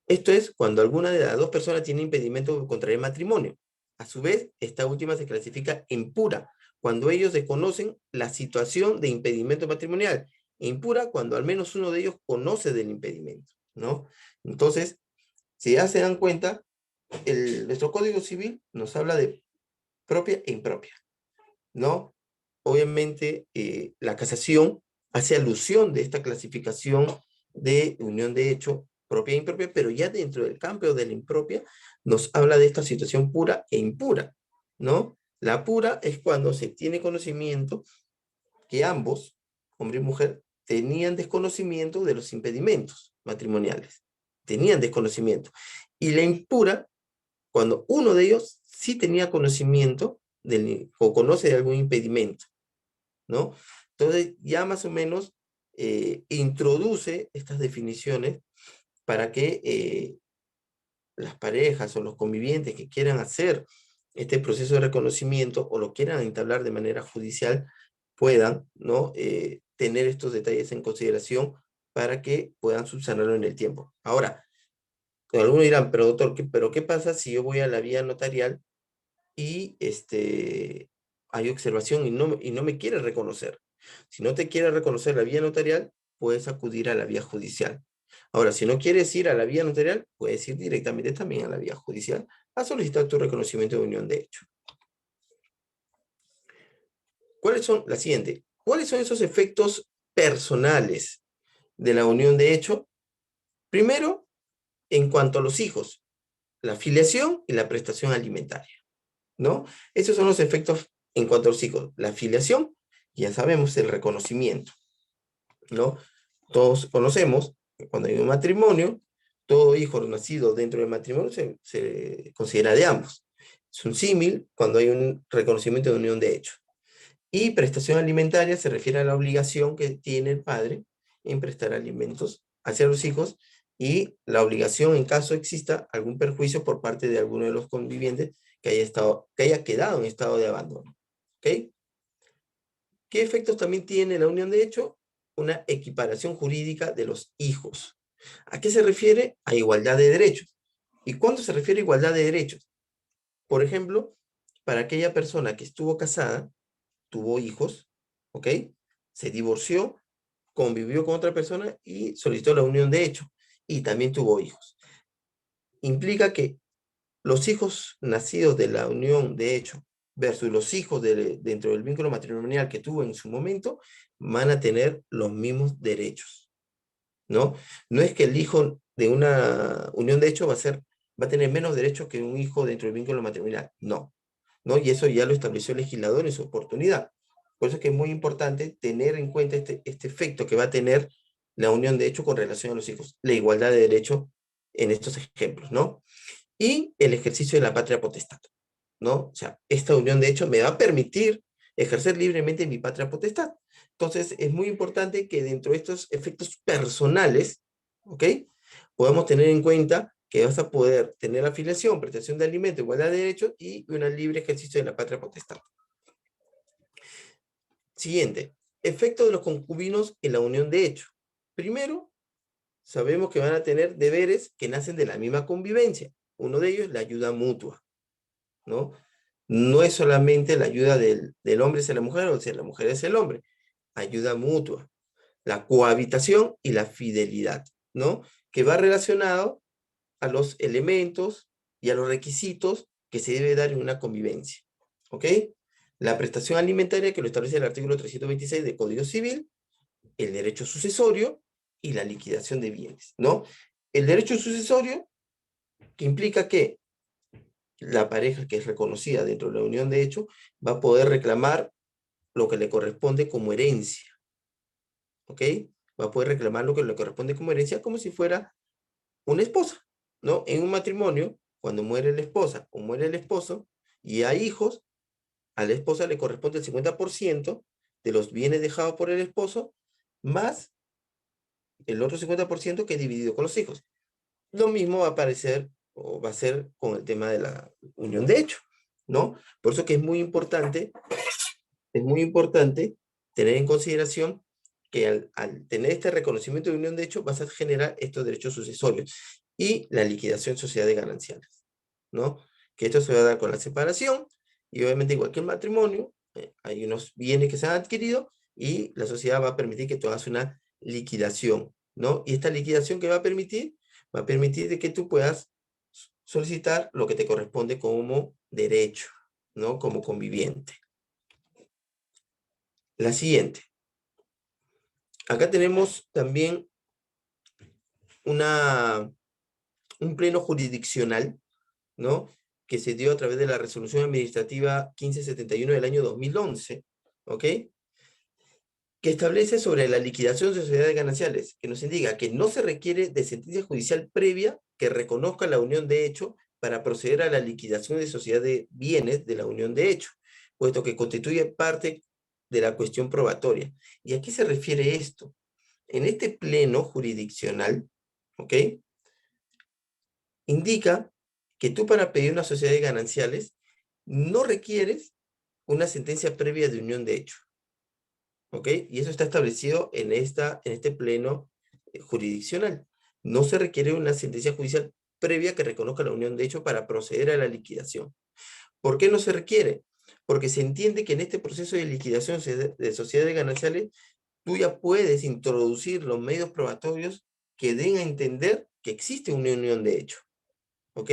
Esto es cuando alguna de las 2 personas tiene impedimento contra el matrimonio. A su vez, esta última se clasifica impura, cuando ellos desconocen la situación de impedimento matrimonial. E impura cuando al menos uno de ellos conoce del impedimento, ¿no? Entonces, si ya se dan cuenta, nuestro Código Civil nos habla de propia e impropia, ¿no? Obviamente, la casación hace alusión de esta clasificación de unión de hecho propia e impropia, pero ya dentro del campo de la impropia nos habla de esta situación pura e impura, ¿no? La pura es cuando se tiene conocimiento que ambos, hombre y mujer, tenían desconocimiento de los impedimentos matrimoniales. Tenían desconocimiento. Y la impura, cuando uno de ellos sí tenía conocimiento o conoce de algún impedimento, ¿no? Entonces ya más o menos introduce estas definiciones para que las parejas o los convivientes que quieran hacer este proceso de reconocimiento o lo quieran entablar de manera judicial puedan, ¿no? Tener estos detalles en consideración para que puedan subsanarlo en el tiempo. Ahora, algunos dirán, pero doctor, ¿pero qué pasa si yo voy a la vía notarial y hay observación y no me quiere reconocer? Si no te quiere reconocer la vía notarial, puedes acudir a la vía judicial. Ahora, si no quieres ir a la vía notarial, puedes ir directamente también a la vía judicial a solicitar tu reconocimiento de unión de hecho. ¿Cuáles son? La siguiente. ¿Cuáles son esos efectos personales de la unión de hecho? Primero, en cuanto a los hijos, la filiación y la prestación alimentaria, ¿no? Esos son los efectos en cuanto a los hijos. La filiación, ya sabemos, el reconocimiento, ¿no? Todos conocemos que cuando hay un matrimonio, todo hijo nacido dentro del matrimonio se considera de ambos. Es un símil cuando hay un reconocimiento de unión de hecho. Y prestación alimentaria se refiere a la obligación que tiene el padre en prestar alimentos hacia los hijos y la obligación en caso exista algún perjuicio por parte de alguno de los convivientes que haya quedado en estado de abandono. ¿Ok? ¿Qué efectos también tiene la unión de hecho? Una equiparación jurídica de los hijos. ¿A qué se refiere? A igualdad de derechos. ¿Y cuándo se refiere a igualdad de derechos? Por ejemplo, para aquella persona que estuvo casada, tuvo hijos, ¿ok? Se divorció, convivió con otra persona y solicitó la unión de hecho. Y también tuvo hijos. Implica que los hijos nacidos de la unión de hecho versus los hijos dentro del vínculo matrimonial que tuvo en su momento, van a tener los mismos derechos, ¿no? No es que el hijo de una unión de hecho va a tener menos derechos que un hijo dentro del vínculo matrimonial, no, ¿no? Y eso ya lo estableció el legislador en su oportunidad. Por eso es que es muy importante tener en cuenta este efecto que va a tener la unión de hecho con relación a los hijos, la igualdad de derechos en estos ejemplos, ¿no? Y el ejercicio de la patria potestad, ¿no? O sea, esta unión de hecho me va a permitir ejercer libremente mi patria potestad. Entonces, es muy importante que dentro de estos efectos personales, ¿ok? Podamos tener en cuenta que vas a poder tener afiliación, prestación de alimentos, igualdad de derechos y un libre ejercicio de la patria potestad. Siguiente, efecto de los concubinos en la unión de hecho. Primero, sabemos que van a tener deberes que nacen de la misma convivencia. Uno de ellos, la ayuda mutua, ¿no? No es solamente la ayuda del hombre hacia la mujer o hacia la mujer hacia el hombre. Ayuda mutua, la cohabitación y la fidelidad, ¿no? Que va relacionado a los elementos y a los requisitos que se debe dar en una convivencia, ¿ok? La prestación alimentaria, que lo establece el artículo 326 del Código Civil, el derecho sucesorio y la liquidación de bienes, ¿no? El derecho sucesorio, que implica que la pareja que es reconocida dentro de la unión de hecho va a poder reclamar lo que le corresponde como herencia, ¿ok? Va a poder reclamar lo que le corresponde como herencia como si fuera una esposa, ¿no? En un matrimonio, cuando muere la esposa o muere el esposo y hay hijos, a la esposa le corresponde el 50% de los bienes dejados por el esposo, más el otro 50% que es dividido con los hijos. Lo mismo va a aparecer o va a ser con el tema de la unión de hecho, ¿no? Por eso que es muy importante tener en consideración que al tener este reconocimiento de unión de hecho vas a generar estos derechos sucesorios y la liquidación sociedad de gananciales, ¿no? Que esto se va a dar con la separación y obviamente igual que el matrimonio, hay unos bienes que se han adquirido y la sociedad va a permitir que tú hagas una liquidación, ¿no? Y esta liquidación que va a permitir de que tú puedas solicitar lo que te corresponde como derecho, ¿no? Como conviviente. La siguiente. Acá tenemos también un pleno jurisdiccional, ¿no? que se dio a través de la Resolución Administrativa 1571 del año 2011, ¿ok? Que establece sobre la liquidación de sociedades gananciales, que nos indica que no se requiere de sentencia judicial previa que reconozca la unión de hecho para proceder a la liquidación de sociedad de bienes de la unión de hecho, puesto que constituye parte de la cuestión probatoria. ¿Y a qué se refiere esto? En este pleno jurisdiccional, ¿ok? Indica que tú para pedir una sociedad de gananciales no requieres una sentencia previa de unión de hecho. ¿Ok? Y eso está establecido en este pleno jurisdiccional. No se requiere una sentencia judicial previa que reconozca la unión de hecho para proceder a la liquidación. ¿Por qué no se requiere? Porque se entiende que en este proceso de liquidación de sociedades gananciales, tú ya puedes introducir los medios probatorios que den a entender que existe una unión de hecho. ¿Ok?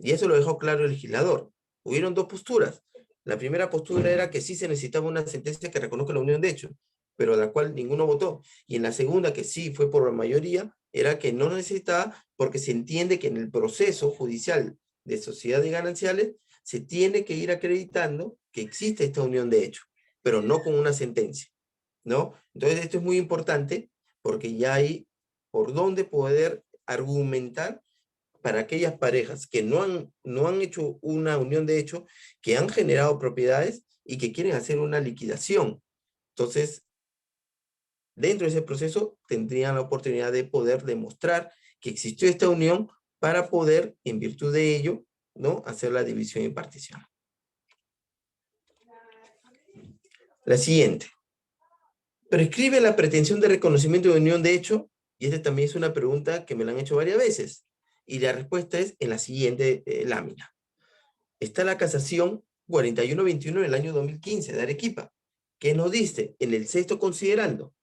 Y eso lo dejó claro el legislador. Hubieron dos posturas. La primera postura era que sí se necesitaba una sentencia que reconozca la unión de hecho, pero la cual ninguno votó. Y en la segunda, que sí fue por la mayoría, era que no necesitaba porque se entiende que en el proceso judicial de sociedades gananciales se tiene que ir acreditando que existe esta unión de hecho, pero no con una sentencia, ¿no? Entonces esto es muy importante porque ya hay por dónde poder argumentar para aquellas parejas que no han hecho una unión de hecho, que han generado propiedades y que quieren hacer una liquidación. Entonces, dentro de ese proceso tendrían la oportunidad de poder demostrar que existió esta unión para poder, en virtud de ello, ¿no?, hacer la división y partición. La siguiente. ¿Prescribe la pretensión de reconocimiento de unión de hecho? Y esta también es una pregunta que me la han hecho varias veces. Y la respuesta es en la siguiente lámina. Está la casación 4121 del año 2015 de Arequipa, que nos dice en el sexto considerando,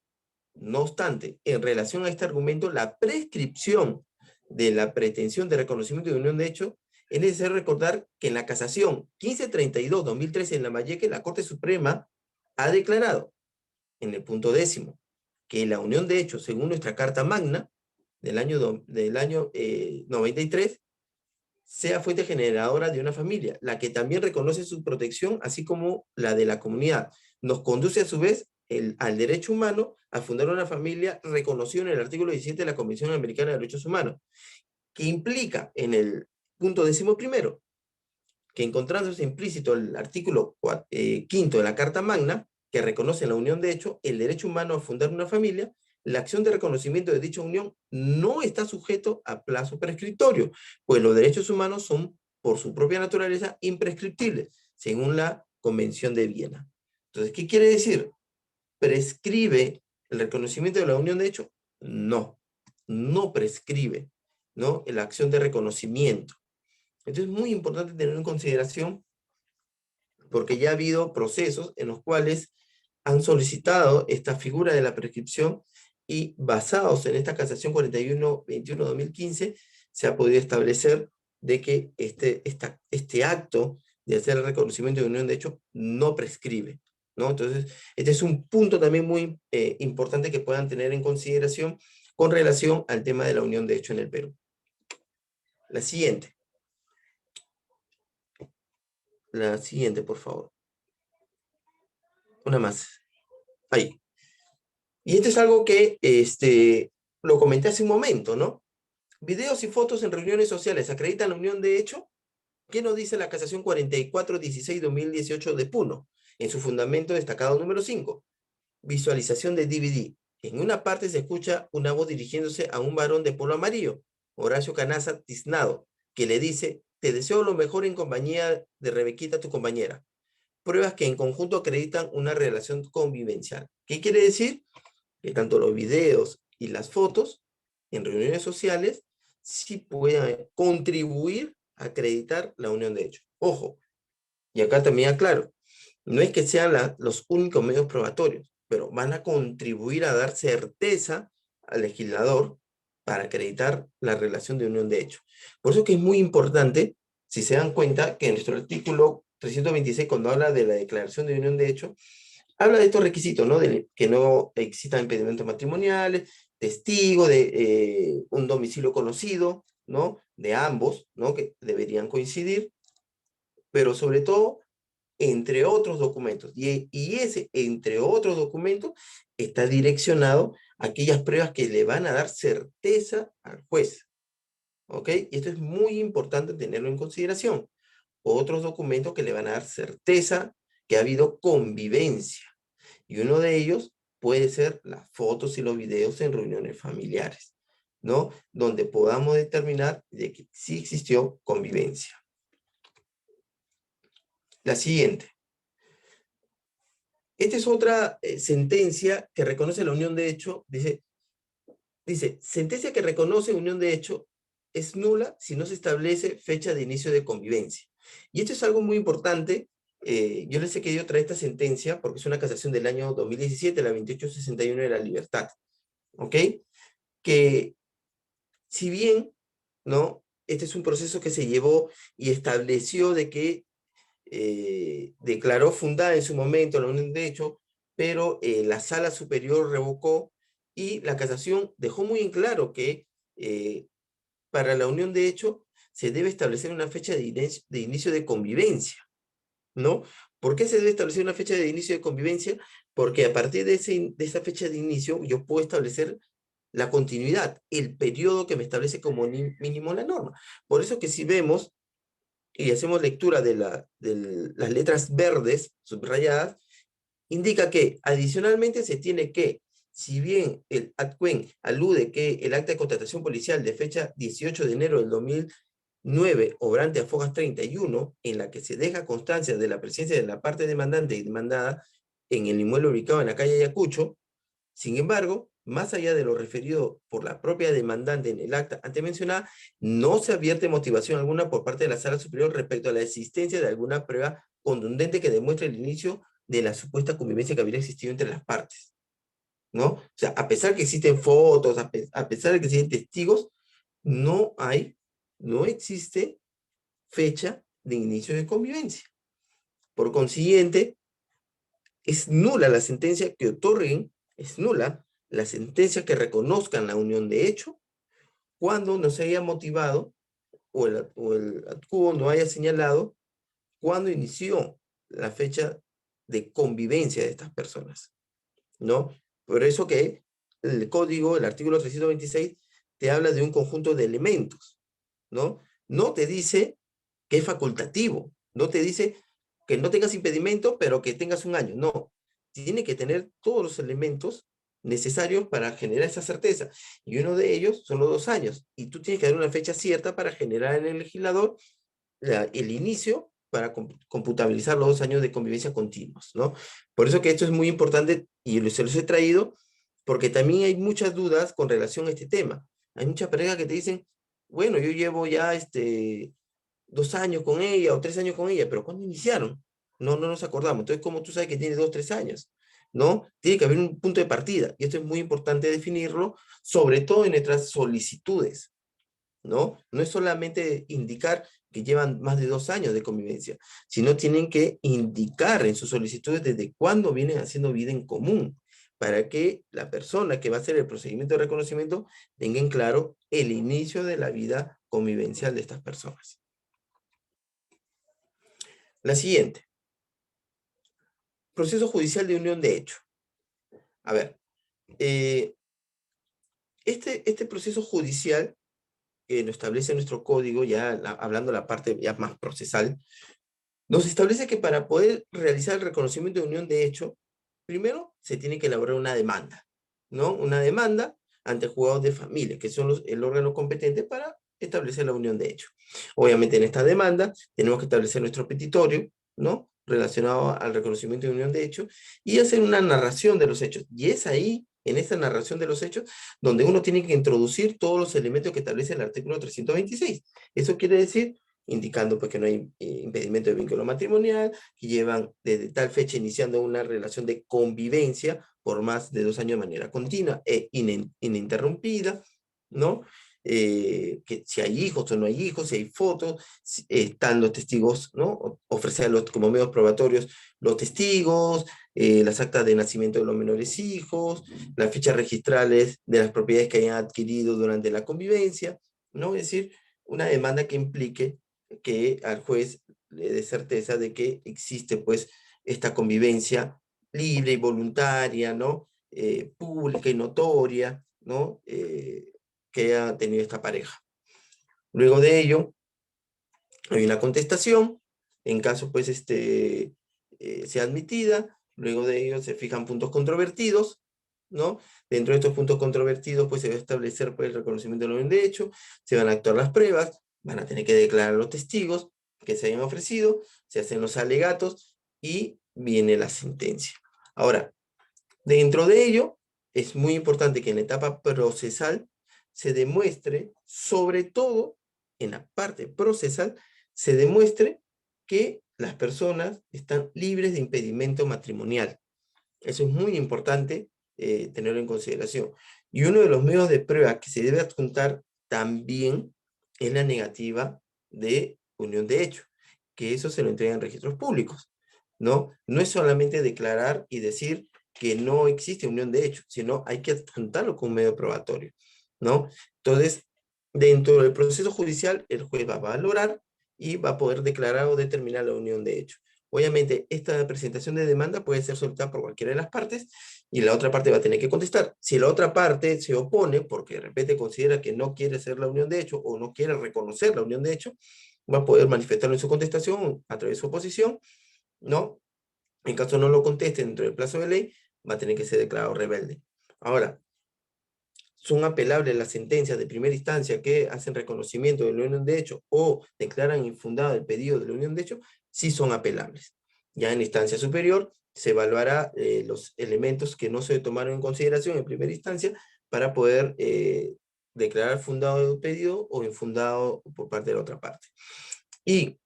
no obstante, en relación a este argumento, la prescripción de la pretensión de reconocimiento de unión de hecho, es necesario recordar que en la casación 1532-2013 en Lambayeque, la Corte Suprema ha declarado, en el punto 10º, que la unión de hecho, según nuestra Carta Magna del año 93, sea fuente generadora de una familia, la que también reconoce su protección, así como la de la comunidad. Nos conduce a su vez al derecho humano a fundar una familia reconocido en el artículo 17 de la Convención Americana de Derechos Humanos, que implica en el punto 11º, que encontrándose implícito el artículo 5º de la Carta Magna, que reconoce la unión de hecho, el derecho humano a fundar una familia, la acción de reconocimiento de dicha unión no está sujeto a plazo prescriptorio, pues los derechos humanos son, por su propia naturaleza, imprescriptibles, según la Convención de Viena. Entonces, ¿qué quiere decir? ¿Prescribe el reconocimiento de la unión de hecho? No, no prescribe, ¿no?, la acción de reconocimiento. Entonces, es muy importante tener en consideración, porque ya ha habido procesos en los cuales han solicitado esta figura de la prescripción y basados en esta casación 4121-2015 se ha podido establecer de que este acto de hacer el reconocimiento de unión de hecho no prescribe, ¿no? Entonces, este es un punto también muy importante que puedan tener en consideración con relación al tema de la unión de hecho en el Perú. La siguiente. La siguiente, por favor. Una más. Ahí. Y esto es algo que lo comenté hace un momento, ¿no? Videos y fotos en reuniones sociales acreditan la unión de hecho. ¿Qué nos dice la casación 4416-2018 de Puno? En su fundamento destacado número 5. Visualización de DVD. En una parte se escucha una voz dirigiéndose a un varón de polo amarillo, Horacio Canaza Tiznado, que le dice: te deseo lo mejor en compañía de Rebequita, tu compañera. Pruebas que en conjunto acreditan una relación convivencial. ¿Qué quiere decir? Que tanto los videos y las fotos en reuniones sociales sí pueden contribuir a acreditar la unión de hecho. Ojo, y acá también aclaro, no es que sean los únicos medios probatorios, pero van a contribuir a dar certeza al legislador para acreditar la relación de unión de hecho. Por eso que es muy importante, si se dan cuenta, que en nuestro artículo 326, cuando habla de la declaración de unión de hecho, habla de estos requisitos, ¿no? De que no existan impedimentos matrimoniales, testigo de un domicilio conocido, ¿no? De ambos, ¿no? Que deberían coincidir, pero sobre todo, entre otros documentos. Y ese, entre otros documentos, está direccionado a aquellas pruebas que le van a dar certeza al juez. ¿Ok? Y esto es muy importante tenerlo en consideración. Otros documentos que le van a dar certeza que ha habido convivencia. Y uno de ellos puede ser las fotos y los videos en reuniones familiares, ¿no? Donde podamos determinar de que sí existió convivencia. La siguiente. Esta es otra sentencia que reconoce la unión de hecho. Dice, sentencia que reconoce unión de hecho es nula si no se establece fecha de inicio de convivencia. Y esto es algo muy importante. Yo les he querido traer esta sentencia porque es una casación del año 2017, la 2861 de la Libertad. ¿Ok? Que si bien, ¿no? Este es un proceso que se llevó y estableció de que declaró fundada en su momento la unión de hecho, pero la sala superior revocó y la casación dejó muy en claro que para la unión de hecho se debe establecer una fecha de inicio de convivencia, ¿no? ¿Por qué se debe establecer una fecha de inicio de convivencia? Porque a partir de esa fecha de inicio yo puedo establecer la continuidad, el periodo que me establece como mínimo la norma. Por eso que si vemos y hacemos lectura de las letras verdes subrayadas, indica que adicionalmente se tiene que, si bien el adcuen alude que el acta de contratación policial de fecha 18 de enero del 2009, obrante a Fojas 31, en la que se deja constancia de la presencia de la parte demandante y demandada en el inmueble ubicado en la calle Ayacucho, sin embargo, más allá de lo referido por la propia demandante en el acta antes mencionada, no se advierte motivación alguna por parte de la Sala Superior respecto a la existencia de alguna prueba contundente que demuestre el inicio de la supuesta convivencia que habría existido entre las partes, ¿no? O sea, a pesar que existen fotos, a pesar de que existen testigos, no existe fecha de inicio de convivencia. Por consiguiente, es nula la sentencia que otorguen, es nula la sentencia que reconozcan la unión de hecho cuando no se haya motivado o el adcubo no haya señalado cuándo inició la fecha de convivencia de estas personas, ¿no? Por eso que el código, el artículo 326, te habla de un conjunto de elementos, ¿no? No te dice que es facultativo, no te dice que no tengas impedimento, pero que tengas un año, no. Tiene que tener todos los elementos necesarios para generar esa certeza. Y uno de ellos son los 2 años. Y tú tienes que dar una fecha cierta para generar en el legislador el inicio para computabilizar los 2 años de convivencia continuos, ¿no? Por eso que esto es muy importante y se los he traído porque también hay muchas dudas con relación a este tema. Hay muchas parejas que te dicen, bueno, yo llevo ya 2 años con ella o 3 años con ella, pero ¿cuándo iniciaron? No nos acordamos. Entonces, ¿cómo tú sabes que tiene 2, 3 años? ¿No? Tiene que haber un punto de partida. Y esto es muy importante definirlo, sobre todo en nuestras solicitudes, ¿no? No es solamente indicar que llevan más de 2 años de convivencia, sino tienen que indicar en sus solicitudes desde cuándo vienen haciendo vida en común, para que la persona que va a hacer el procedimiento de reconocimiento tenga en claro el inicio de la vida convivencial de estas personas. La siguiente. Proceso judicial de unión de hecho. A ver, este proceso judicial que nos establece nuestro código, ya hablando de la parte ya más procesal, nos establece que para poder realizar el reconocimiento de unión de hecho, primero se tiene que elaborar una demanda, ¿no? Una demanda ante juzgados de familia, que son el órgano competente para establecer la unión de hecho. Obviamente en esta demanda tenemos que establecer nuestro petitorio, ¿no? Relacionado al reconocimiento de unión de hecho, y hacer una narración de los hechos. Y es ahí, en esta narración de los hechos, donde uno tiene que introducir todos los elementos que establece el artículo 326. Eso quiere decir, indicando pues que no hay impedimento de vínculo matrimonial, que llevan desde tal fecha iniciando una relación de convivencia por más de 2 años de manera continua e ininterrumpida, ¿no? Que si hay hijos o no hay hijos, si hay fotos, si están los testigos, ¿no? Ofrecerlos como medios probatorios los testigos, las actas de nacimiento de los menores hijos, las fichas registrales de las propiedades que hayan adquirido durante la convivencia, ¿no? Es decir, una demanda que implique que al juez le dé certeza de que existe, pues, esta convivencia libre y voluntaria, ¿no? Pública y notoria, ¿no? Que ha tenido esta pareja. Luego de ello, hay una contestación, en caso, pues, sea admitida. Luego de ello se fijan puntos controvertidos, ¿no? Dentro de estos puntos controvertidos, pues, se va a establecer, pues, el reconocimiento de la unión de hecho, se van a actuar las pruebas, van a tener que declarar los testigos que se hayan ofrecido, se hacen los alegatos y viene la sentencia. Ahora, dentro de ello, es muy importante que en la etapa procesal se demuestre, sobre todo en la parte procesal, se demuestre que las personas están libres de impedimento matrimonial. Eso es muy importante tenerlo en consideración. Y uno de los medios de prueba que se debe adjuntar también es la negativa de unión de hecho, que eso se lo entrega en registros públicos, ¿no? No es solamente declarar y decir que no existe unión de hecho, sino hay que adjuntarlo con un medio probatorio, ¿no? Entonces, dentro del proceso judicial, el juez va a valorar y va a poder declarar o determinar la unión de hecho. Obviamente, esta presentación de demanda puede ser solicitada por cualquiera de las partes y la otra parte va a tener que contestar. Si la otra parte se opone porque de repente considera que no quiere ser la unión de hecho o no quiere reconocer la unión de hecho, va a poder manifestarlo en su contestación a través de su oposición, ¿no? En caso no lo conteste dentro del plazo de ley, va a tener que ser declarado rebelde. Ahora, son apelables las sentencias de primera instancia que hacen reconocimiento de la unión de hecho o declaran infundado el pedido de la unión de hecho, sí son apelables. Ya en instancia superior se evaluará los elementos que no se tomaron en consideración en primera instancia para poder declarar fundado el pedido o infundado por parte de la otra parte. Y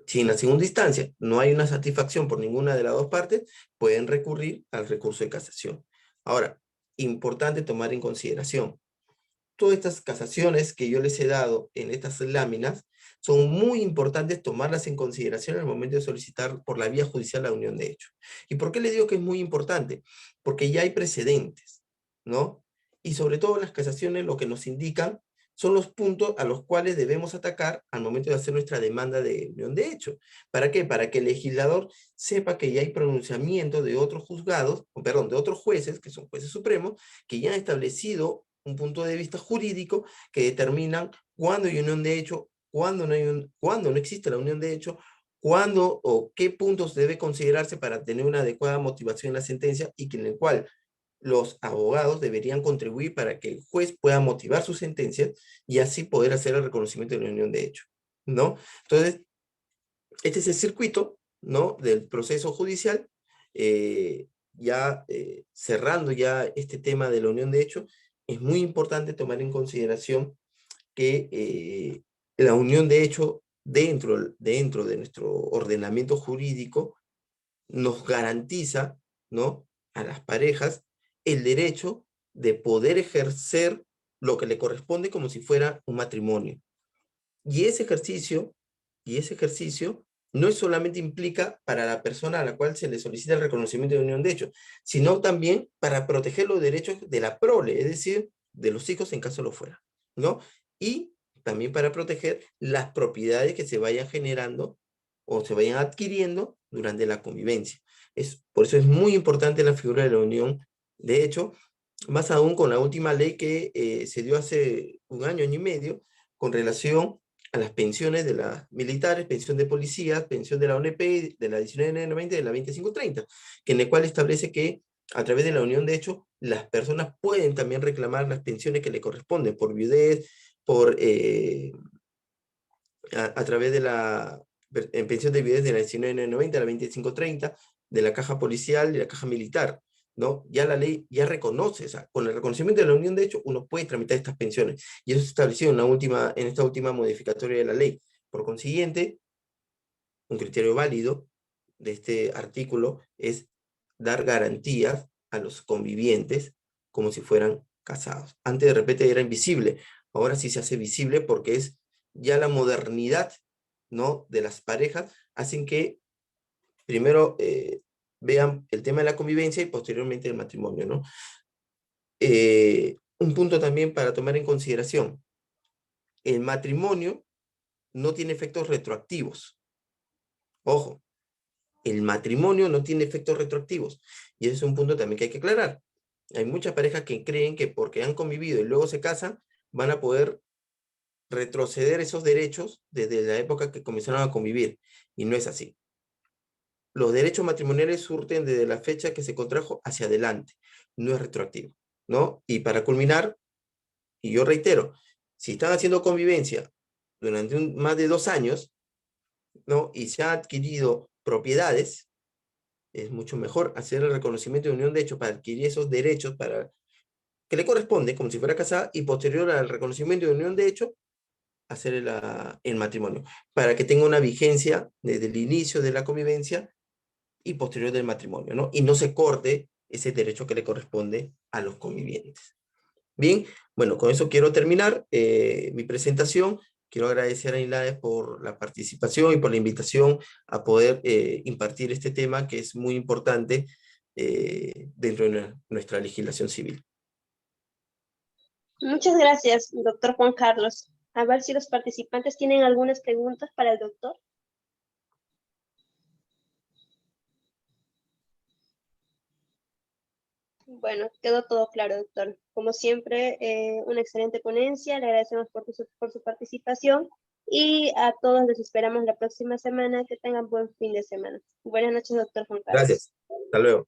si en la segunda instancia no hay una satisfacción por ninguna de las dos partes, pueden recurrir al recurso de casación. Ahora, importante tomar en consideración, todas estas casaciones que yo les he dado en estas láminas, son muy importantes tomarlas en consideración al momento de solicitar por la vía judicial la unión de hecho. ¿Y por qué le digo que es muy importante? Porque ya hay precedentes, ¿no? Y sobre todo las casaciones lo que nos indican son los puntos a los cuales debemos atacar al momento de hacer nuestra demanda de unión de hecho. ¿Para qué? Para que el legislador sepa que ya hay pronunciamiento de otros juzgados, perdón, de otros jueces, que son jueces supremos, que ya han establecido un punto de vista jurídico que determinan cuándo hay unión de hecho, cuándo no existe la unión de hecho, cuándo o qué puntos debe considerarse para tener una adecuada motivación en la sentencia y que en el cual los abogados deberían contribuir para que el juez pueda motivar su sentencia y así poder hacer el reconocimiento de la unión de hecho, ¿no? Entonces, este es el circuito, ¿no? Del proceso judicial, cerrando ya este tema de la unión de hecho, es muy importante tomar en consideración que la unión de hecho dentro de nuestro ordenamiento jurídico nos garantiza, ¿no? A las parejas el derecho de poder ejercer lo que le corresponde como si fuera un matrimonio. Y y ese ejercicio no solamente implica para la persona a la cual se le solicita el reconocimiento de unión de hecho, sino también para proteger los derechos de la prole, es decir, de los hijos en caso lo fuera, ¿no? Y también para proteger las propiedades que se vayan generando o se vayan adquiriendo durante la convivencia. Por eso es muy importante la figura de la unión. De hecho, más aún con la última ley que se dio hace un año y medio, con relación a las pensiones de las militares, pensión de policías, pensión de la ONP, de la 1990 y de la 2530, que en el cual establece que a través de la unión de hecho, las personas pueden también reclamar las pensiones que le corresponden por viudez, a través de la pensión de viudez de la 1990 a la 2530, de la caja policial y la caja militar, ¿no? Ya la ley ya reconoce, o sea, con el reconocimiento de la unión de hecho, uno puede tramitar estas pensiones, y eso se estableció en esta última modificatoria de la ley. Por consiguiente, un criterio válido de este artículo es dar garantías a los convivientes como si fueran casados. Antes de repente era invisible, ahora sí se hace visible porque es ya la modernidad, ¿no? De las parejas, hacen que primero vean el tema de la convivencia y posteriormente el matrimonio, ¿no? Un punto también para tomar en consideración. el matrimonio no tiene efectos retroactivos. Ojo, el matrimonio no tiene efectos retroactivos. Y ese es un punto también que hay que aclarar. Hay muchas parejas que creen que porque han convivido y luego se casan, van a poder retroceder esos derechos desde la época que comenzaron a convivir. Y no es así. Los derechos matrimoniales surten desde la fecha que se contrajo hacia adelante. No es retroactivo, ¿no? Y para culminar, y yo reitero, si están haciendo convivencia durante más de 2 años, ¿no? Y se han adquirido propiedades, es mucho mejor hacer el reconocimiento de unión de hecho para adquirir esos derechos para que le corresponde, como si fuera casada, y posterior al reconocimiento de unión de hecho, hacer el matrimonio, para que tenga una vigencia desde el inicio de la convivencia y posterior del matrimonio, ¿no? Y no se corte ese derecho que le corresponde a los convivientes. Bien, bueno, con eso quiero terminar mi presentación. Quiero agradecer a INLADES por la participación y por la invitación a poder impartir este tema que es muy importante dentro de nuestra legislación civil. Muchas gracias, doctor Juan Carlos. A ver si los participantes tienen algunas preguntas para el doctor. Bueno, quedó todo claro, doctor. Como siempre, una excelente ponencia. Le agradecemos por su participación y a todos los esperamos la próxima semana. Que tengan buen fin de semana. Buenas noches, doctor Juan Carlos. Gracias. Hasta luego.